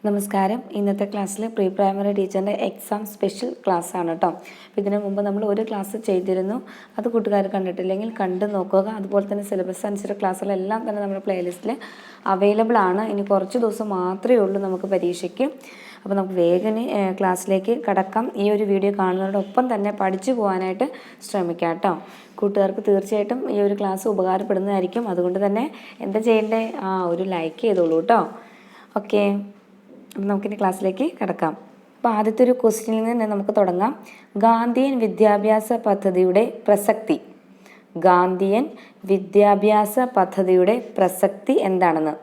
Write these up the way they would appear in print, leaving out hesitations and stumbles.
നമസ്കാരം. ഇന്നത്തെ ക്ലാസ്സിൽ പ്രീ പ്രൈമറി ടീച്ചറിൻ്റെ എക്സാം സ്പെഷ്യൽ ക്ലാസ് ആണ് കേട്ടോ. അപ്പോൾ ഇതിനു മുമ്പ് നമ്മൾ ഒരു ക്ലാസ് ചെയ്തിരുന്നു. അത് കൂട്ടുകാർ കണ്ടിട്ടില്ലെങ്കിൽ കണ്ടു നോക്കുക. അതുപോലെ തന്നെ സിലബസ് അനുസരിച്ച ക്ലാസ്സുകളെല്ലാം തന്നെ നമ്മുടെ പ്ലേലിസ്റ്റിൽ അവൈലബിൾ ആണ്. ഇനി കുറച്ച് ദിവസം മാത്രമേ ഉള്ളൂ നമുക്ക് പരീക്ഷയ്ക്ക്. അപ്പോൾ നമുക്ക് വേഗം ക്ലാസ്സിലേക്ക് കടക്കാം. ഈ ഒരു വീഡിയോ കാണുന്നതോടൊപ്പം തന്നെ പഠിച്ചു പോകാനായിട്ട് ശ്രമിക്കാം കേട്ടോ. കൂട്ടുകാർക്ക് തീർച്ചയായിട്ടും ഈ ഒരു ക്ലാസ് ഉപകാരപ്പെടുന്നതായിരിക്കും. അതുകൊണ്ട് തന്നെ എന്താ ചെയ്യേണ്ടത്? ഒരു ലൈക്ക് ചെയ്തോളൂ കേട്ടോ. ഓക്കെ, അപ്പം നമുക്കിനി ക്ലാസ്സിലേക്ക് കിടക്കാം. അപ്പോൾ ആദ്യത്തെ ഒരു ക്വസ്റ്റ്യനിൽ നിന്ന് നമുക്ക് തുടങ്ങാം. ഗാന്ധിയൻ വിദ്യാഭ്യാസ പദ്ധതിയുടെ പ്രസക്തി. ഗാന്ധിയൻ വിദ്യാഭ്യാസ പദ്ധതിയുടെ പ്രസക്തി എന്താണെന്ന്.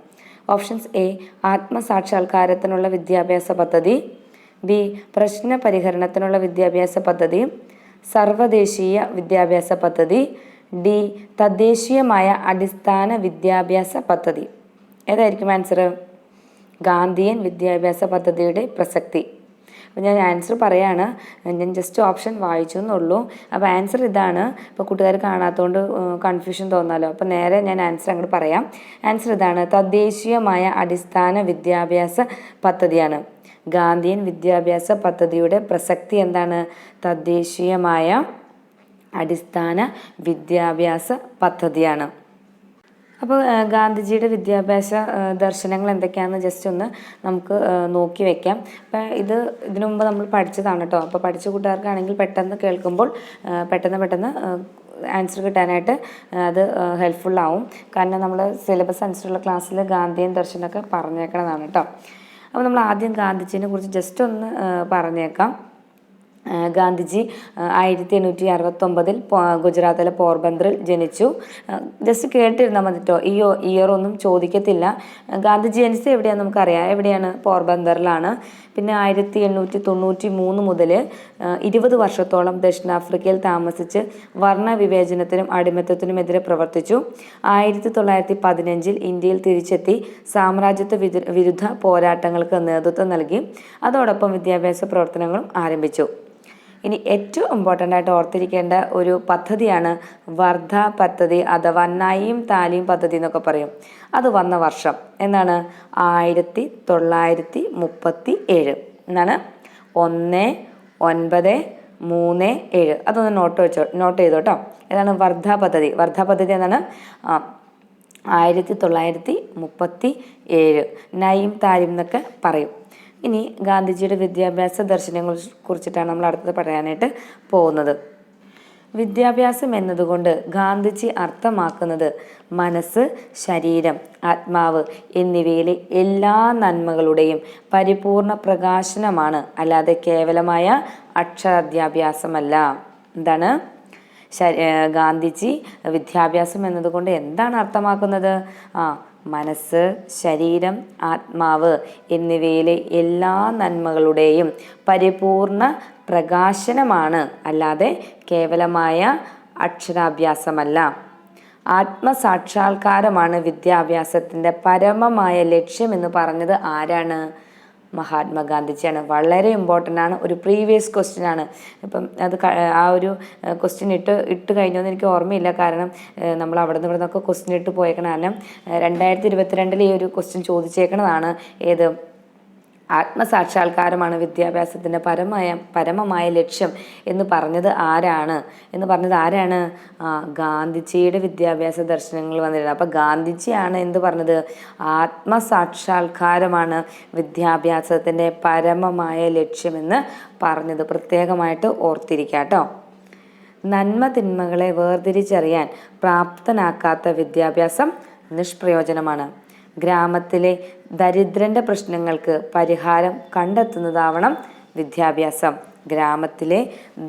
ഓപ്ഷൻസ്: എ, ആത്മസാക്ഷാത്കാരത്തിനുള്ള വിദ്യാഭ്യാസ പദ്ധതി. ബി, പ്രശ്ന പരിഹരണത്തിനുള്ള വിദ്യാഭ്യാസ പദ്ധതി. സർവദേശീയ വിദ്യാഭ്യാസ പദ്ധതി. ഡി, തദ്ദേശീയമായ അടിസ്ഥാന വിദ്യാഭ്യാസ പദ്ധതി. ഏതായിരിക്കും ആൻസർ? ഗാന്ധിയൻ വിദ്യാഭ്യാസ പദ്ധതിയുടെ പ്രസക്തി. അപ്പോൾ ഞാൻ ആൻസർ പറയാണ്. ഞാൻ ജസ്റ്റ് ഓപ്ഷൻ വായിച്ചു എന്നുള്ളൂ. അപ്പോൾ ആൻസർ ഇതാണ്. ഇപ്പോൾ കൂട്ടുകാർ കാണാത്തതുകൊണ്ട് കൺഫ്യൂഷൻ തോന്നാലോ. അപ്പോൾ നേരെ ഞാൻ ആൻസർ അങ്ങോട്ട് പറയാം. ആൻസർ ഇതാണ്: തദ്ദേശീയമായ അടിസ്ഥാന വിദ്യാഭ്യാസ പദ്ധതിയാണ്. ഗാന്ധിയൻ വിദ്യാഭ്യാസ പദ്ധതിയുടെ പ്രസക്തി എന്താണ്? തദ്ദേശീയമായ അടിസ്ഥാന വിദ്യാഭ്യാസ പദ്ധതിയാണ്. അപ്പോൾ ഗാന്ധിജിയുടെ വിദ്യാഭ്യാസ ദർശനങ്ങൾ എന്തൊക്കെയാണെന്ന് ജസ്റ്റ് ഒന്ന് നമുക്ക് നോക്കി വയ്ക്കാം. അപ്പോൾ ഇതിനു മുമ്പ് നമ്മൾ പഠിച്ചതാണ് കേട്ടോ. അപ്പോൾ പഠിച്ച കൂട്ടുകാർക്കാണെങ്കിൽ പെട്ടെന്ന് കേൾക്കുമ്പോൾ പെട്ടെന്ന് ആൻസർ കിട്ടാനായിട്ട് അത് ഹെൽപ്ഫുള്ളാവും. കാരണം നമ്മൾ സിലബസ് അനുസരിച്ചുള്ള ക്ലാസ്സിൽ ഗാന്ധിയൻ ദർശനമൊക്കെ പറഞ്ഞേക്കണതാണ് കേട്ടോ. അപ്പോൾ നമ്മൾ ആദ്യം ഗാന്ധിജിനെ കുറിച്ച് ജസ്റ്റ് ഒന്ന് പറഞ്ഞേക്കാം. ഗാന്ധിജി 1869 ഗുജറാത്തിലെ പോർബന്തറിൽ ജനിച്ചു. ജസ്റ്റ് കേട്ടിരുന്നാൽ മതി കേട്ടോ. ഈ ഇയറൊന്നും ചോദിക്കത്തില്ല. ഗാന്ധിജി ജനിച്ചത് എവിടെയാണെന്ന് നമുക്കറിയാം. എവിടെയാണ്? പോർബന്തറിലാണ്. പിന്നെ 1893 മുതൽ 20 വർഷത്തോളം ദക്ഷിണാഫ്രിക്കയിൽ താമസിച്ച് വർണ്ണവിവേചനത്തിനും അടിമത്തത്തിനുമെതിരെ പ്രവർത്തിച്ചു. 1915 ഇന്ത്യയിൽ തിരിച്ചെത്തി സാമ്രാജ്യത്വ വിരുദ്ധ പോരാട്ടങ്ങൾക്ക് നേതൃത്വം നൽകി. അതോടൊപ്പം വിദ്യാഭ്യാസ പ്രവർത്തനങ്ങളും ആരംഭിച്ചു. ഇനി ഏറ്റവും ഇമ്പോർട്ടൻ്റ് ആയിട്ട് ഓർത്തിരിക്കേണ്ട ഒരു പദ്ധതിയാണ് വർധ പദ്ധതി അഥവാ നയീം താലീം പദ്ധതി എന്നൊക്കെ പറയും. അത് വന്ന വർഷം എന്നാണ്? 1937 എന്നാണ്. 1937. അതൊന്ന് നോട്ട് ചെയ്തോ കേട്ടോ. ഏതാണ് വർധ പദ്ധതി? വർധ പദ്ധതി എന്നാണ്? 1937. നയീം താലീം എന്നൊക്കെ പറയും. ഇനി ഗാന്ധിജിയുടെ വിദ്യാഭ്യാസ ദർശനങ്ങളെ കുറിച്ചിട്ടാണ് നമ്മൾ അടുത്തത് പറയാനായിട്ട് പോകുന്നത്. വിദ്യാഭ്യാസം എന്നതുകൊണ്ട് ഗാന്ധിജി അർത്ഥമാക്കുന്നത് മനസ്സ്, ശരീരം, ആത്മാവ് എന്നിവയിലെ എല്ലാ നന്മകളുടെയും പരിപൂർണ പ്രകാശനമാണ്, അല്ലാതെ കേവലമായ അക്ഷരാഭ്യാസമല്ല. എന്താണ് ഗാന്ധിജി വിദ്യാഭ്യാസം എന്നതുകൊണ്ട് എന്താണ് അർത്ഥമാക്കുന്നത്? മനസ്സ്, ശരീരം, ആത്മാവ് എന്നിവയിലെ എല്ലാ നന്മകളുടെയും പരിപൂർണ പ്രകാശനമാണ്, അല്ലാതെ കേവലമായ അക്ഷരാഭ്യാസമല്ല. ആത്മസാക്ഷാത്കാരമാണ് വിദ്യാഭ്യാസത്തിൻ്റെ പരമമായ ലക്ഷ്യം എന്ന് പറഞ്ഞത് ആരാണ്? മഹാത്മാഗാന്ധിജിയാണ്. വളരെ ഇമ്പോർട്ടൻ്റ് ആണ്. ഒരു പ്രീവിയസ് ക്വസ്റ്റ്യൻ ആണ്. ഇപ്പം അത് ആ ഒരു ക്വസ്റ്റ്യൻ ഇട്ട് കഴിഞ്ഞോന്ന് എനിക്ക് ഓർമ്മയില്ല. കാരണം നമ്മൾ അവിടെ നിന്നൊക്കെ ക്വസ്റ്റ്യൻ ഇട്ട് പോയേക്കണം. കാരണം 2022 ഈ ഒരു ക്വസ്റ്റ്യൻ ചോദിച്ചേക്കണതാണ്. ഏത്? ആത്മസാക്ഷാത്കാരമാണ് വിദ്യാഭ്യാസത്തിൻ്റെ പരമമായ ലക്ഷ്യം എന്ന് പറഞ്ഞത് ആരാണ്? ഗാന്ധിജിയുടെ വിദ്യാഭ്യാസ ദർശനങ്ങൾ വന്നിരുന്നത്. അപ്പോൾ ഗാന്ധിജിയാണ് എന്ത് പറഞ്ഞത്? ആത്മസാക്ഷാത്കാരമാണ് വിദ്യാഭ്യാസത്തിൻ്റെ പരമമായ ലക്ഷ്യമെന്ന് പറഞ്ഞത്. പ്രത്യേകമായിട്ട് ഓർത്തിരിക്കുക കേട്ടോ. നന്മ തിന്മകളെ വേർതിരിച്ചറിയാൻ പ്രാപ്തനാക്കാത്ത വിദ്യാഭ്യാസം നിഷ്പ്രയോജനമാണ്. ഗ്രാമത്തിലെ ദരിദ്രൻ്റെ പ്രശ്നങ്ങൾക്ക് പരിഹാരം കണ്ടെത്തുന്നതാവണം വിദ്യാഭ്യാസം. ഗ്രാമത്തിലെ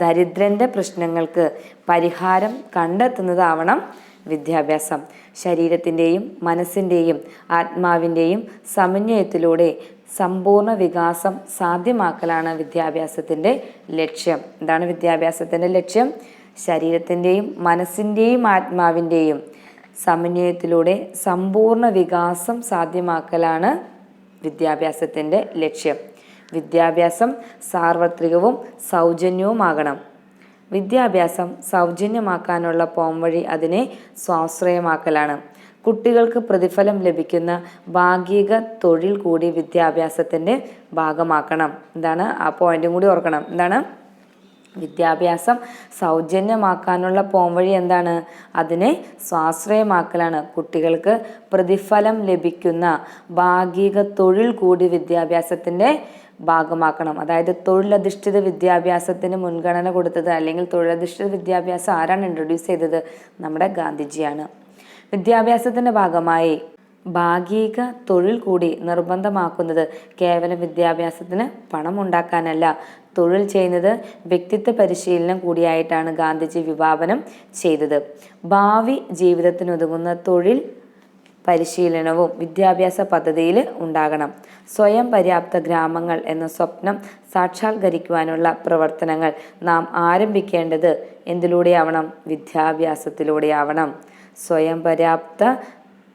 ദരിദ്രൻ്റെ പ്രശ്നങ്ങൾക്ക് പരിഹാരം കണ്ടെത്തുന്നതാവണം വിദ്യാഭ്യാസം. ശരീരത്തിൻ്റെയും മനസ്സിൻ്റെയും ആത്മാവിൻ്റെയും സമന്വയത്തിലൂടെ സമ്പൂർണ്ണ വികാസം സാധ്യമാക്കലാണ് വിദ്യാഭ്യാസത്തിൻ്റെ ലക്ഷ്യം. എന്താണ് വിദ്യാഭ്യാസത്തിൻ്റെ ലക്ഷ്യം? ശരീരത്തിൻ്റെയും മനസ്സിൻ്റെയും ആത്മാവിൻ്റെയും സമന്വയത്തിലൂടെ സമ്പൂർണ്ണ വികാസം സാധ്യമാക്കലാണ് വിദ്യാഭ്യാസത്തിൻ്റെ ലക്ഷ്യം. വിദ്യാഭ്യാസം സാർവത്രികവും സൗജന്യവുമാകണം. വിദ്യാഭ്യാസം സൗജന്യമാക്കാനുള്ള പോംവഴി അതിനെ സ്വാശ്രയമാക്കലാണ്. കുട്ടികൾക്ക് പ്രതിഫലം ലഭിക്കുന്ന ഭാഗിക തൊഴിൽ കൂടി വിദ്യാഭ്യാസത്തിൻ്റെ ഭാഗമാക്കണം. എന്താണ് ആ പോയിന്റും കൂടി ഓർക്കണം. എന്താണ് വിദ്യാഭ്യാസം സൗജന്യമാക്കാനുള്ള പോംവഴി എന്താണ്? അതിനെ സ്വാശ്രയമാക്കലാണ്. കുട്ടികൾക്ക് പ്രതിഫലം ലഭിക്കുന്ന ഭാഗിക തൊഴിൽ കൂടി വിദ്യാഭ്യാസത്തിൻ്റെ ഭാഗമാക്കണം. അതായത് തൊഴിലധിഷ്ഠിത വിദ്യാഭ്യാസത്തിന് മുൻഗണന കൊടുത്തത്, അല്ലെങ്കിൽ തൊഴിലധിഷ്ഠിത വിദ്യാഭ്യാസം ആരാണ് ഇൻട്രൊഡ്യൂസ് ചെയ്തത്? നമ്മുടെ ഗാന്ധിജിയാണ്. വിദ്യാഭ്യാസത്തിൻ്റെ ഭാഗമായി ഭാഗിക തൊഴിൽ കൂടി നിർബന്ധമാക്കുന്നത് കേവലം വിദ്യാഭ്യാസത്തിന് പണം ഉണ്ടാക്കാനല്ല, തൊഴിൽ ചെയ്യുന്നത് വ്യക്തിത്വ പരിശീലനം കൂടിയായിട്ടാണ് ഗാന്ധിജി വിഭാവനം ചെയ്തത്. ഭാവി ജീവിതത്തിനുതകുന്ന തൊഴിൽ പരിശീലനവും വിദ്യാഭ്യാസ പദ്ധതിയിൽ ഉണ്ടാകണം. സ്വയം പര്യാപ്ത ഗ്രാമങ്ങൾ എന്ന സ്വപ്നം സാക്ഷാത്കരിക്കുവാനുള്ള പ്രവർത്തനങ്ങൾ നാം ആരംഭിക്കേണ്ടത് എന്തിലൂടെയാവണം? വിദ്യാഭ്യാസത്തിലൂടെയാവണം. സ്വയം പര്യാപ്ത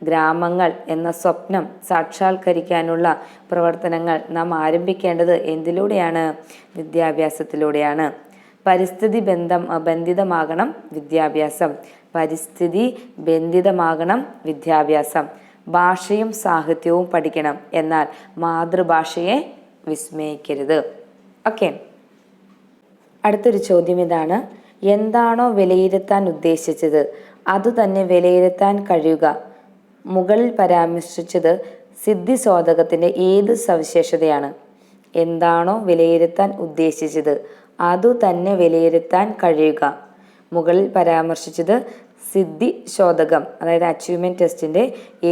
ഗ്രാമങ്ങൾ എന്ന സ്വപ്നം സാക്ഷാത്കരിക്കാനുള്ള പ്രവർത്തനങ്ങൾ നാം ആരംഭിക്കേണ്ടത് എന്തിലൂടെയാണ്? വിദ്യാഭ്യാസത്തിലൂടെയാണ്. പരിസ്ഥിതി ബന്ധിതമാകണം വിദ്യാഭ്യാസം. പരിസ്ഥിതി ബന്ധിതമാകണം വിദ്യാഭ്യാസം. ഭാഷയും സാഹിത്യവും പഠിക്കണം, എന്നാൽ മാതൃഭാഷയെ വിസ്മയിക്കരുത്. ഓക്കെ, അടുത്തൊരു ചോദ്യം ഇതാണ്: എന്താണോ വിലയിരുത്താൻ ഉദ്ദേശിച്ചത് അതുതന്നെ വിലയിരുത്താൻ കഴിയുക. മുകളിൽ പരാമർശിച്ചത് സിദ്ധിശോധകത്തിൻ്റെ ഏത് സവിശേഷതയാണ്? എന്താണോ വിലയിരുത്താൻ ഉദ്ദേശിച്ചത് അതു തന്നെ വിലയിരുത്താൻ കഴിയുക. മുകളിൽ പരാമർശിച്ചത് സിദ്ധിശോധകം, അതായത് അച്ചീവ്മെൻറ്റ് ടെസ്റ്റിൻ്റെ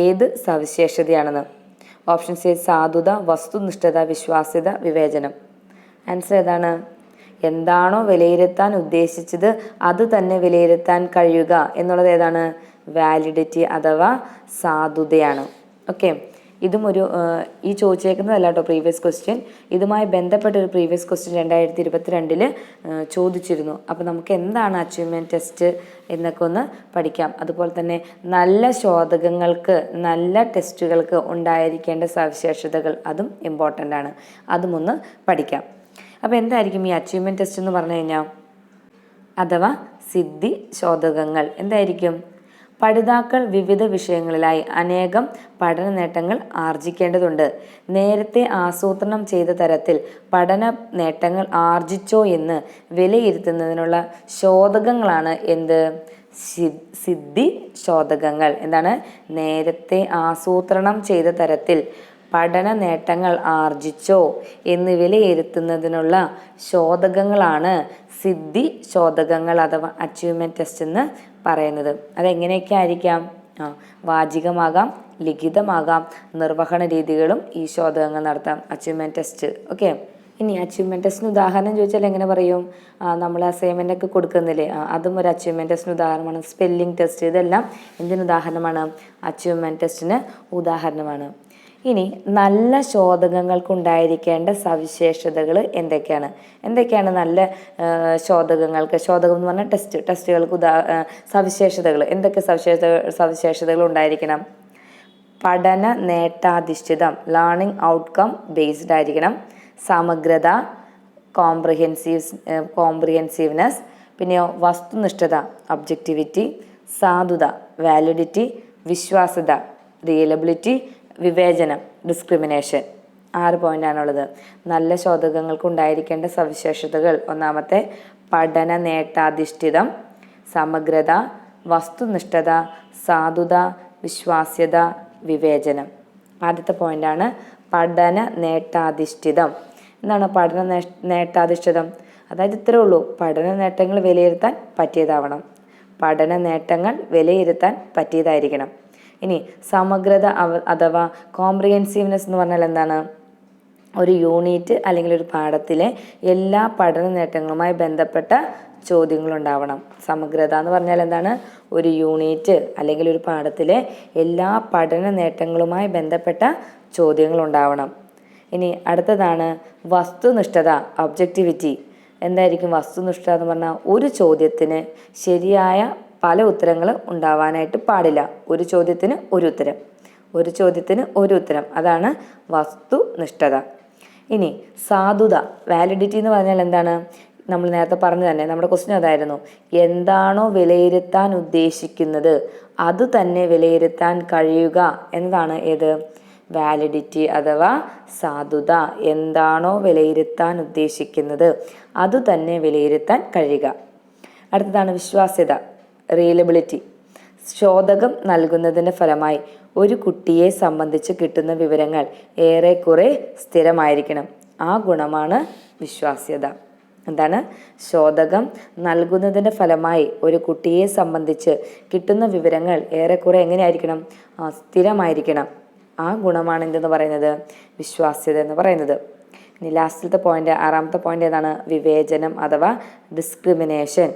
ഏത് സവിശേഷതയാണെന്ന്. ഓപ്ഷൻ സി സാധുത, വസ്തുനിഷ്ഠത, വിശ്വാസ്യത, വിവേചനം. ആൻസർ ഏതാണ്? എന്താണോ വിലയിരുത്താൻ ഉദ്ദേശിച്ചത് അത് തന്നെ വിലയിരുത്താൻ കഴിയുക എന്നുള്ളത് ഏതാണ്? വാലിഡിറ്റി അഥവാ സാധുതയാണ്. ഓക്കെ, ഇതും ഈ ചോദിച്ചേക്കുന്നതല്ല കേട്ടോ പ്രീവിയസ് ക്വസ്റ്റ്യൻ. ഇതുമായി ബന്ധപ്പെട്ട ഒരു പ്രീവിയസ് ക്വസ്റ്റ്യൻ 2022 ചോദിച്ചിരുന്നു. അപ്പോൾ നമുക്ക് എന്താണ് അച്ചീവ്മെൻറ്റ് ടെസ്റ്റ് എന്നൊക്കെ ഒന്ന് പഠിക്കാം. അതുപോലെ തന്നെ നല്ല ശോധകങ്ങൾക്ക്, നല്ല ടെസ്റ്റുകൾക്ക് ഉണ്ടായിരിക്കേണ്ട സവിശേഷതകൾ, അതും ഇമ്പോർട്ടൻ്റ് ആണ്. അതും ഒന്ന് പഠിക്കാം. അപ്പോൾ എന്തായിരിക്കും ഈ അച്ചീവ്മെൻറ്റ് ടെസ്റ്റ് എന്ന് പറഞ്ഞു കഴിഞ്ഞാൽ, അഥവാ സിദ്ധി ശോധകങ്ങൾ എന്തായിരിക്കും? പഠിതാക്കൾ വിവിധ വിഷയങ്ങളിലായി അനേകം പഠന നേട്ടങ്ങൾ ആർജിക്കേണ്ടതുണ്ട്. നേരത്തെ ആസൂത്രണം ചെയ്ത തരത്തിൽ പഠന നേട്ടങ്ങൾ ആർജിച്ചോ എന്ന് വിലയിരുത്തുന്നതിനുള്ള ശോധകങ്ങളാണ് എന്ത്? സിദ്ധി ശോധകങ്ങൾ. എന്താണ്? നേരത്തെ ആസൂത്രണം ചെയ്ത തരത്തിൽ പഠന നേട്ടങ്ങൾ ആർജിച്ചോ എന്ന് വിലയിരുത്തുന്നതിനുള്ള ശോധകങ്ങളാണ് സിദ്ധി ശോധകങ്ങൾ അഥവാ അച്ചീവ്മെൻറ്റ് ടെസ്റ്റ് എന്ന് പറയുന്നത്. അതെങ്ങനെയൊക്കെ ആയിരിക്കാം? വാചികമാകാം, ലിഖിതമാകാം, നിർവഹണ രീതികളും ഈ ശോധകങ്ങൾ നടത്താം. Achievement test. ഓക്കെ, ഇനി അച്ചീവ്മെൻറ്റ് ടെസ്റ്റിന് ഉദാഹരണം ചോദിച്ചാൽ എങ്ങനെ പറയും? നമ്മൾ അസൈൻമെൻ്റ് ഒക്കെ കൊടുക്കുന്നില്ലേ, അതും ഒരു അച്ചീവ്മെൻറ്റ് ടെസ്റ്റിന് ഉദാഹരണമാണ്. സ്പെല്ലിംഗ് ടെസ്റ്റ്, ഇതെല്ലാം എന്തിന് ഉദാഹരണമാണ്? അച്ചീവ്മെൻറ്റ് ടെസ്റ്റിന് ഉദാഹരണമാണ്. ഇനി നല്ല ശോധകങ്ങൾക്കുണ്ടായിരിക്കേണ്ട സവിശേഷതകൾ എന്തൊക്കെയാണ് നല്ല ശോധകങ്ങൾക്ക്? ശോധകം എന്ന് പറഞ്ഞാൽ ടെസ്റ്റുകൾക്ക് സവിശേഷതകൾ എന്തൊക്കെ സവിശേഷതകൾ ഉണ്ടായിരിക്കണം? പഠന നേട്ടാധിഷ്ഠിതം, ലേണിംഗ് ഔട്ട്കം ബേസ്ഡ് ആയിരിക്കണം. സമഗ്രത, കോംപ്രിഹെൻസീവ്നെസ്, പിന്നെയോ വസ്തുനിഷ്ഠത, ഒബ്ജക്റ്റിവിറ്റി, സാധുത, വാലിഡിറ്റി, വിശ്വാസ്യത, റിയലബിലിറ്റി, വിവേചനം, ഡിസ്ക്രിമിനേഷൻ. 6 പോയിൻ്റാണുള്ളത്. നല്ല ശോധകങ്ങൾക്ക് ഉണ്ടായിരിക്കേണ്ട സവിശേഷതകൾ: ഒന്നാമത്തെ പഠന നേട്ടാധിഷ്ഠിതം, സമഗ്രത, വസ്തുനിഷ്ഠത, സാധുത, വിശ്വാസ്യത, വിവേചനം. ആദ്യത്തെ പോയിൻ്റാണ് പഠന നേട്ടാധിഷ്ഠിതം. എന്താണ് പഠന നേട്ടാധിഷ്ഠിതം? അതായത് ഇത്രേ ഉള്ളൂ, പഠന നേട്ടങ്ങൾ വിലയിരുത്താൻ പറ്റിയതാവണം. പഠന നേട്ടങ്ങൾ വിലയിരുത്താൻ പറ്റിയതായിരിക്കണം. ഇനി സമഗ്രത അഥവാ കോംപ്രിഹെൻസീവ്നെസ് എന്ന് പറഞ്ഞാൽ എന്താണ്? ഒരു യൂണിറ്റ് അല്ലെങ്കിൽ ഒരു പാഠത്തിലെ എല്ലാ പഠന നേട്ടങ്ങളുമായി ബന്ധപ്പെട്ട ചോദ്യങ്ങളുണ്ടാവണം. സമഗ്രത എന്ന് പറഞ്ഞാൽ എന്താണ്? ഒരു യൂണിറ്റ് അല്ലെങ്കിൽ ഒരു പാഠത്തിലെ എല്ലാ പഠന നേട്ടങ്ങളുമായി ബന്ധപ്പെട്ട ചോദ്യങ്ങളുണ്ടാവണം. ഇനി അടുത്തതാണ് വസ്തുനിഷ്ഠത, ഒബ്ജക്റ്റിവിറ്റി. എന്തായിരിക്കും വസ്തുനിഷ്ഠത എന്ന് പറഞ്ഞാൽ? ഒരു ചോദ്യത്തിന് ശരിയായ പല ഉത്തരങ്ങൾ ഉണ്ടാവാനായിട്ട് പാടില്ല. ഒരു ചോദ്യത്തിന് ഒരു ഉത്തരം, അതാണ് വസ്തുനിഷ്ഠത. ഇനി സാധുത, വാലിഡിറ്റി എന്ന് പറഞ്ഞാൽ എന്താണ്? നമ്മൾ നേരത്തെ പറഞ്ഞു തന്നെ, നമ്മുടെ ക്വസ്റ്റ്യൻ അതായിരുന്നു, എന്താണോ വിലയിരുത്താൻ ഉദ്ദേശിക്കുന്നത് അത് തന്നെ വിലയിരുത്താൻ കഴിയുക എന്നതാണ് ഏത്? വാലിഡിറ്റി അഥവാ സാധുത. എന്താണോ വിലയിരുത്താൻ ഉദ്ദേശിക്കുന്നത് അത് തന്നെ വിലയിരുത്താൻ കഴിയുക. അടുത്തതാണ് വിശ്വാസ്യത, റിയലബിലിറ്റി. ശോധകം നൽകുന്നതിൻ്റെ ഫലമായി ഒരു കുട്ടിയെ സംബന്ധിച്ച് കിട്ടുന്ന വിവരങ്ങൾ ഏറെക്കുറെ സ്ഥിരമായിരിക്കണം. ആ ഗുണമാണ് വിശ്വാസ്യത. എന്താണ്? ശോധകം നൽകുന്നതിൻ്റെ ഫലമായി ഒരു കുട്ടിയെ സംബന്ധിച്ച് കിട്ടുന്ന വിവരങ്ങൾ ഏറെക്കുറെ എങ്ങനെയായിരിക്കണം? സ്ഥിരമായിരിക്കണം. ആ ഗുണമാണ് എന്തെന്ന് പറയുന്നത്? വിശ്വാസ്യത എന്ന് പറയുന്നത്. ഇനി ലാസ്റ്റിലത്തെ പോയിന്റ്, 6ാമത്തെ പോയിന്റ് ഏതാണ്? വിവേചനം അഥവാ ഡിസ്ക്രിമിനേഷൻ.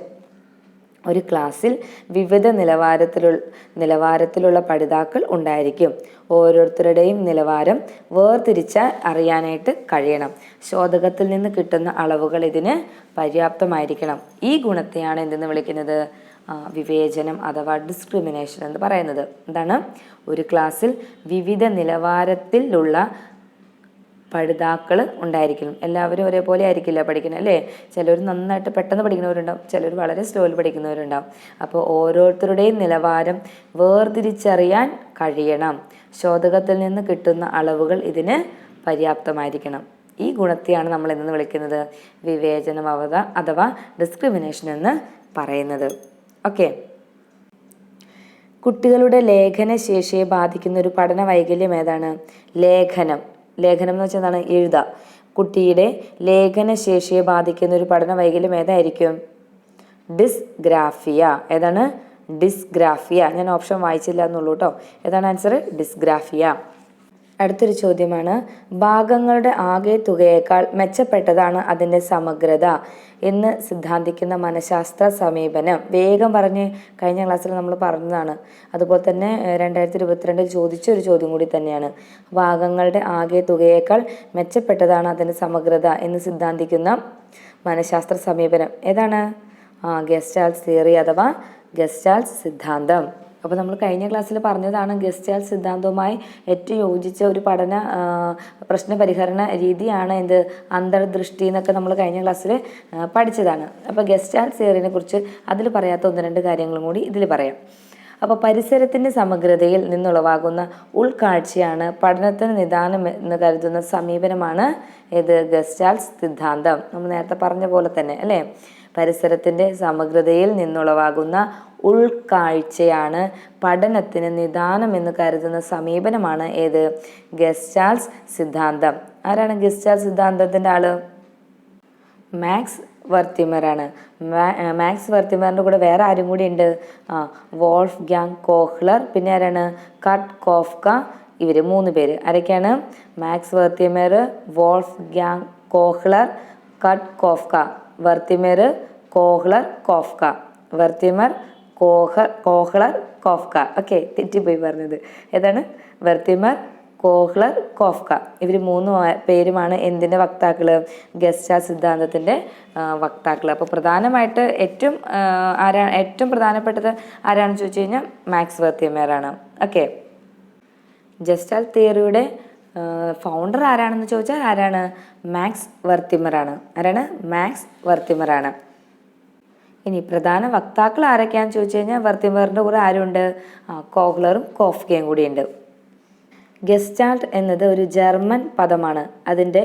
ഒരു ക്ലാസ്സിൽ വിവിധ നിലവാരത്തിലുള്ള പഠിതാക്കൾ ഉണ്ടായിരിക്കും. ഓരോരുത്തരുടെയും നിലവാരം വേർതിരിച്ച് അറിയാനായിട്ട് കഴിയണം. ശോധകത്തിൽ നിന്ന് കിട്ടുന്ന അളവുകൾ ഇതിന് പര്യാപ്തമായിരിക്കണം. ഈ ഗുണത്തെയാണ് എന്തെന്ന് വിളിക്കുന്നത്? വിവേചനം അഥവാ ഡിസ്ക്രിമിനേഷൻ എന്ന് പറയുന്നത്. എന്താണ്? ഒരു ക്ലാസ്സിൽ വിവിധ നിലവാരത്തിലുള്ള പഠിതാക്കൾ ഉണ്ടായിരിക്കണം. എല്ലാവരും ഒരേപോലെ ആയിരിക്കില്ല പഠിക്കുന്നത്, അല്ലേ? ചിലർ നന്നായിട്ട് പെട്ടെന്ന് പഠിക്കുന്നവരുണ്ടാവും, ചിലർ വളരെ സ്ലോയിൽ പഠിക്കുന്നവരുണ്ടാവും. അപ്പോൾ ഓരോരുത്തരുടെയും നിലവാരം വേർതിരിച്ചറിയാൻ കഴിയണം. ശോധകത്തിൽ നിന്ന് കിട്ടുന്ന അളവുകൾ ഇതിന് പര്യാപ്തമായിരിക്കണം. ഈ ഗുണത്തെയാണ് നമ്മൾ എന്ന് വിളിക്കുന്നത്? വിവേചനം അഥവാ ഡിസ്ക്രിമിനേഷൻ എന്ന് പറയുന്നത്. ഓക്കെ. കുട്ടികളുടെ ലേഖന ശേഷിയെ ബാധിക്കുന്ന ഒരു പഠന വൈകല്യം ഏതാണ്? ലേഖനം എന്ന് വെച്ചാൽ എന്താണ്? എഴുതുക. കുട്ടിയുടെ ലേഖന ശേഷിയെ ബാധിക്കുന്ന ഒരു പഠന വൈകല്യം ഏതായിരിക്കും? ഡിസ്ഗ്രാഫിയ. ഏതാണ്? ഡിസ്ഗ്രാഫിയ. ഞാൻ ഓപ്ഷൻ വായിച്ചില്ല എന്നുള്ളൂ കേട്ടോ. ഏതാണ് ആൻസർ? ഡിസ്ഗ്രാഫിയ. അടുത്തൊരു ചോദ്യമാണ്, ഭാഗങ്ങളുടെ ആകെ തുകയേക്കാൾ മെച്ചപ്പെട്ടതാണ് അതിൻ്റെ സമഗ്രത എന്ന് സിദ്ധാന്തിക്കുന്ന മനഃശാസ്ത്ര സമീപനം. വേഗം പറഞ്ഞ് കഴിഞ്ഞ ക്ലാസ്സിൽ നമ്മൾ പറഞ്ഞതാണ്. അതുപോലെ തന്നെ 2022 ചോദിച്ച ഒരു ചോദ്യം കൂടി തന്നെയാണ്. ഭാഗങ്ങളുടെ ആകെ തുകയേക്കാൾ മെച്ചപ്പെട്ടതാണ് അതിൻ്റെ സമഗ്രത എന്ന് സിദ്ധാന്തിക്കുന്ന മനഃശാസ്ത്ര സമീപനം ഏതാണ്? ഗസ്റ്റാൾട്ട് തിയറി അഥവാ ഗസ്റ്റാൾട്ട് സിദ്ധാന്തം. അപ്പോൾ നമ്മൾ കഴിഞ്ഞ ക്ലാസ്സിൽ പറഞ്ഞതാണ് ഗസ്റ്റാൾട്ട് സിദ്ധാന്തവുമായി ഏറ്റവും യോജിച്ച ഒരു പഠന പ്രശ്ന പരിഹരണ രീതിയാണ് എന്ത്? അന്തർദൃഷ്ടി എന്നൊക്കെ നമ്മൾ കഴിഞ്ഞ ക്ലാസ്സിൽ പഠിച്ചതാണ്. അപ്പോൾ ഗസ്റ്റാൾട്ട് തിയറിനെ കുറിച്ച് അതിൽ പറയാത്ത 1-2 കാര്യങ്ങളും കൂടി ഇതിൽ പറയാം. അപ്പോൾ പരിസരത്തിൻ്റെ സമഗ്രതയിൽ നിന്നുളവാകുന്ന ഉൾക്കാഴ്ചയാണ് പഠനത്തിന് നിദാനം എന്ന് കരുതുന്ന സമീപനമാണ് ഏത്? ഗസ്റ്റാൾട്ട് സിദ്ധാന്തം. നമ്മൾ നേരത്തെ പറഞ്ഞ പോലെ തന്നെ, അല്ലേ? പരിസരത്തിൻ്റെ സമഗ്രതയിൽ നിന്നുളവാകുന്ന ഉൾക്കാഴ്ചയാണ് പഠനത്തിന് നിദാനം എന്ന് കരുതുന്ന സമീപനമാണ് ഏത്? ഗസ്റ്റാൾട്ട് സിദ്ധാന്തം. ആരാണ് ഗസ്റ്റാൾട്ട് സിദ്ധാന്തത്തിൻ്റെ ആള്? മാക്സ് വെർത്തിമറാണ്. മാക്സ് വെർത്തിമറിൻ്റെ കൂടെ വേറെ ആരും കൂടി ഉണ്ട്? വോൾഫ്ഗാങ് കോഹ്ലർ, പിന്നെ ആരാണ്? Kurt Koffka. ഇവർ 3 പേര് ആരൊക്കെയാണ്? Max Wertheimer, Wolfgang Kohler, Kurt Koffka. Wertheimer, Kohler, Koffka. Wertheimer, Kohler, Koffka. Okay, തെറ്റിപ്പോയി പറഞ്ഞത്. ഏതാണ്? Wertheimer, Kohler, Koffka. ഇവർ 3 പേരുമാണ് എന്തിൻ്റെ വക്താക്കൾ? ഗസ്റ്റാൾട്ട് സിദ്ധാന്തത്തിൻ്റെ വക്താക്കൾ. അപ്പോൾ പ്രധാനമായിട്ട് ഏറ്റവും പ്രധാനപ്പെട്ടത് ആരാണെന്ന് ചോദിച്ചു കഴിഞ്ഞാൽ മാക്സ് വെർത്തിമറാണ്. ഓക്കെ. ഗസ്റ്റാൾട്ട് തിയറിയുടെ ഫൗണ്ടർ ആരാണെന്ന് ചോദിച്ചാൽ ആരാണ്? മാക്സ് വെർത്തിമറാണ്. ആരാണ്? മാക്സ് വെർത്തിമറാണ്. ഇനി പ്രധാന വക്താക്കൾ ആരൊക്കെയാണെന്ന് ചോദിച്ചു കഴിഞ്ഞാൽ വെർത്തിമറിൻ്റെ കൂടെ ആരുണ്ട്? കോഹ്ലറും കോഫ്കയും കൂടിയുണ്ട്. ഗസ്റ്റാൾട്ട് എന്നത് ഒരു ജർമ്മൻ പദമാണ്. അതിൻ്റെ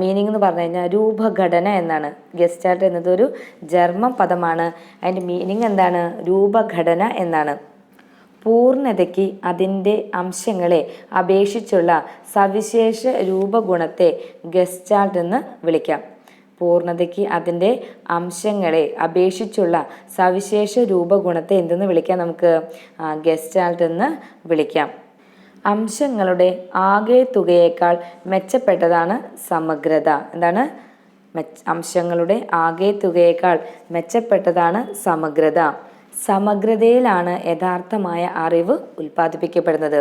മീനിങ് എന്ന് പറഞ്ഞു കഴിഞ്ഞാൽ രൂപഘടന എന്നാണ്. ഗസ്റ്റാൾട്ട് എന്നത് ഒരു ജർമ്മൻ പദമാണ്. അതിൻ്റെ മീനിങ് എന്താണ്? രൂപഘടന എന്നാണ്. പൂർണ്ണതയ്ക്ക് അതിൻ്റെ അംശങ്ങളെ അപേക്ഷിച്ചുള്ള സവിശേഷ രൂപഗുണത്തെ ഗസ്റ്റാൾട്ട് എന്ന് വിളിക്കാം. പൂർണ്ണതയ്ക്ക് അതിൻ്റെ അംശങ്ങളെ അപേക്ഷിച്ചുള്ള സവിശേഷ രൂപഗുണത്തെ എന്തെന്ന് വിളിക്കാം? നമുക്ക് ഗസ്റ്റാൾട്ട് എന്ന് വിളിക്കാം. അംശങ്ങളുടെ ആകെ തുകയേക്കാൾ മെച്ചപ്പെട്ടതാണ് സമഗ്രത. എന്താണ്? അംശങ്ങളുടെ ആകെ തുകയേക്കാൾ മെച്ചപ്പെട്ടതാണ് സമഗ്രത. സമഗ്രതയിലാണ് യഥാർത്ഥമായ അറിവ് ഉൽപ്പാദിപ്പിക്കപ്പെടുന്നത്.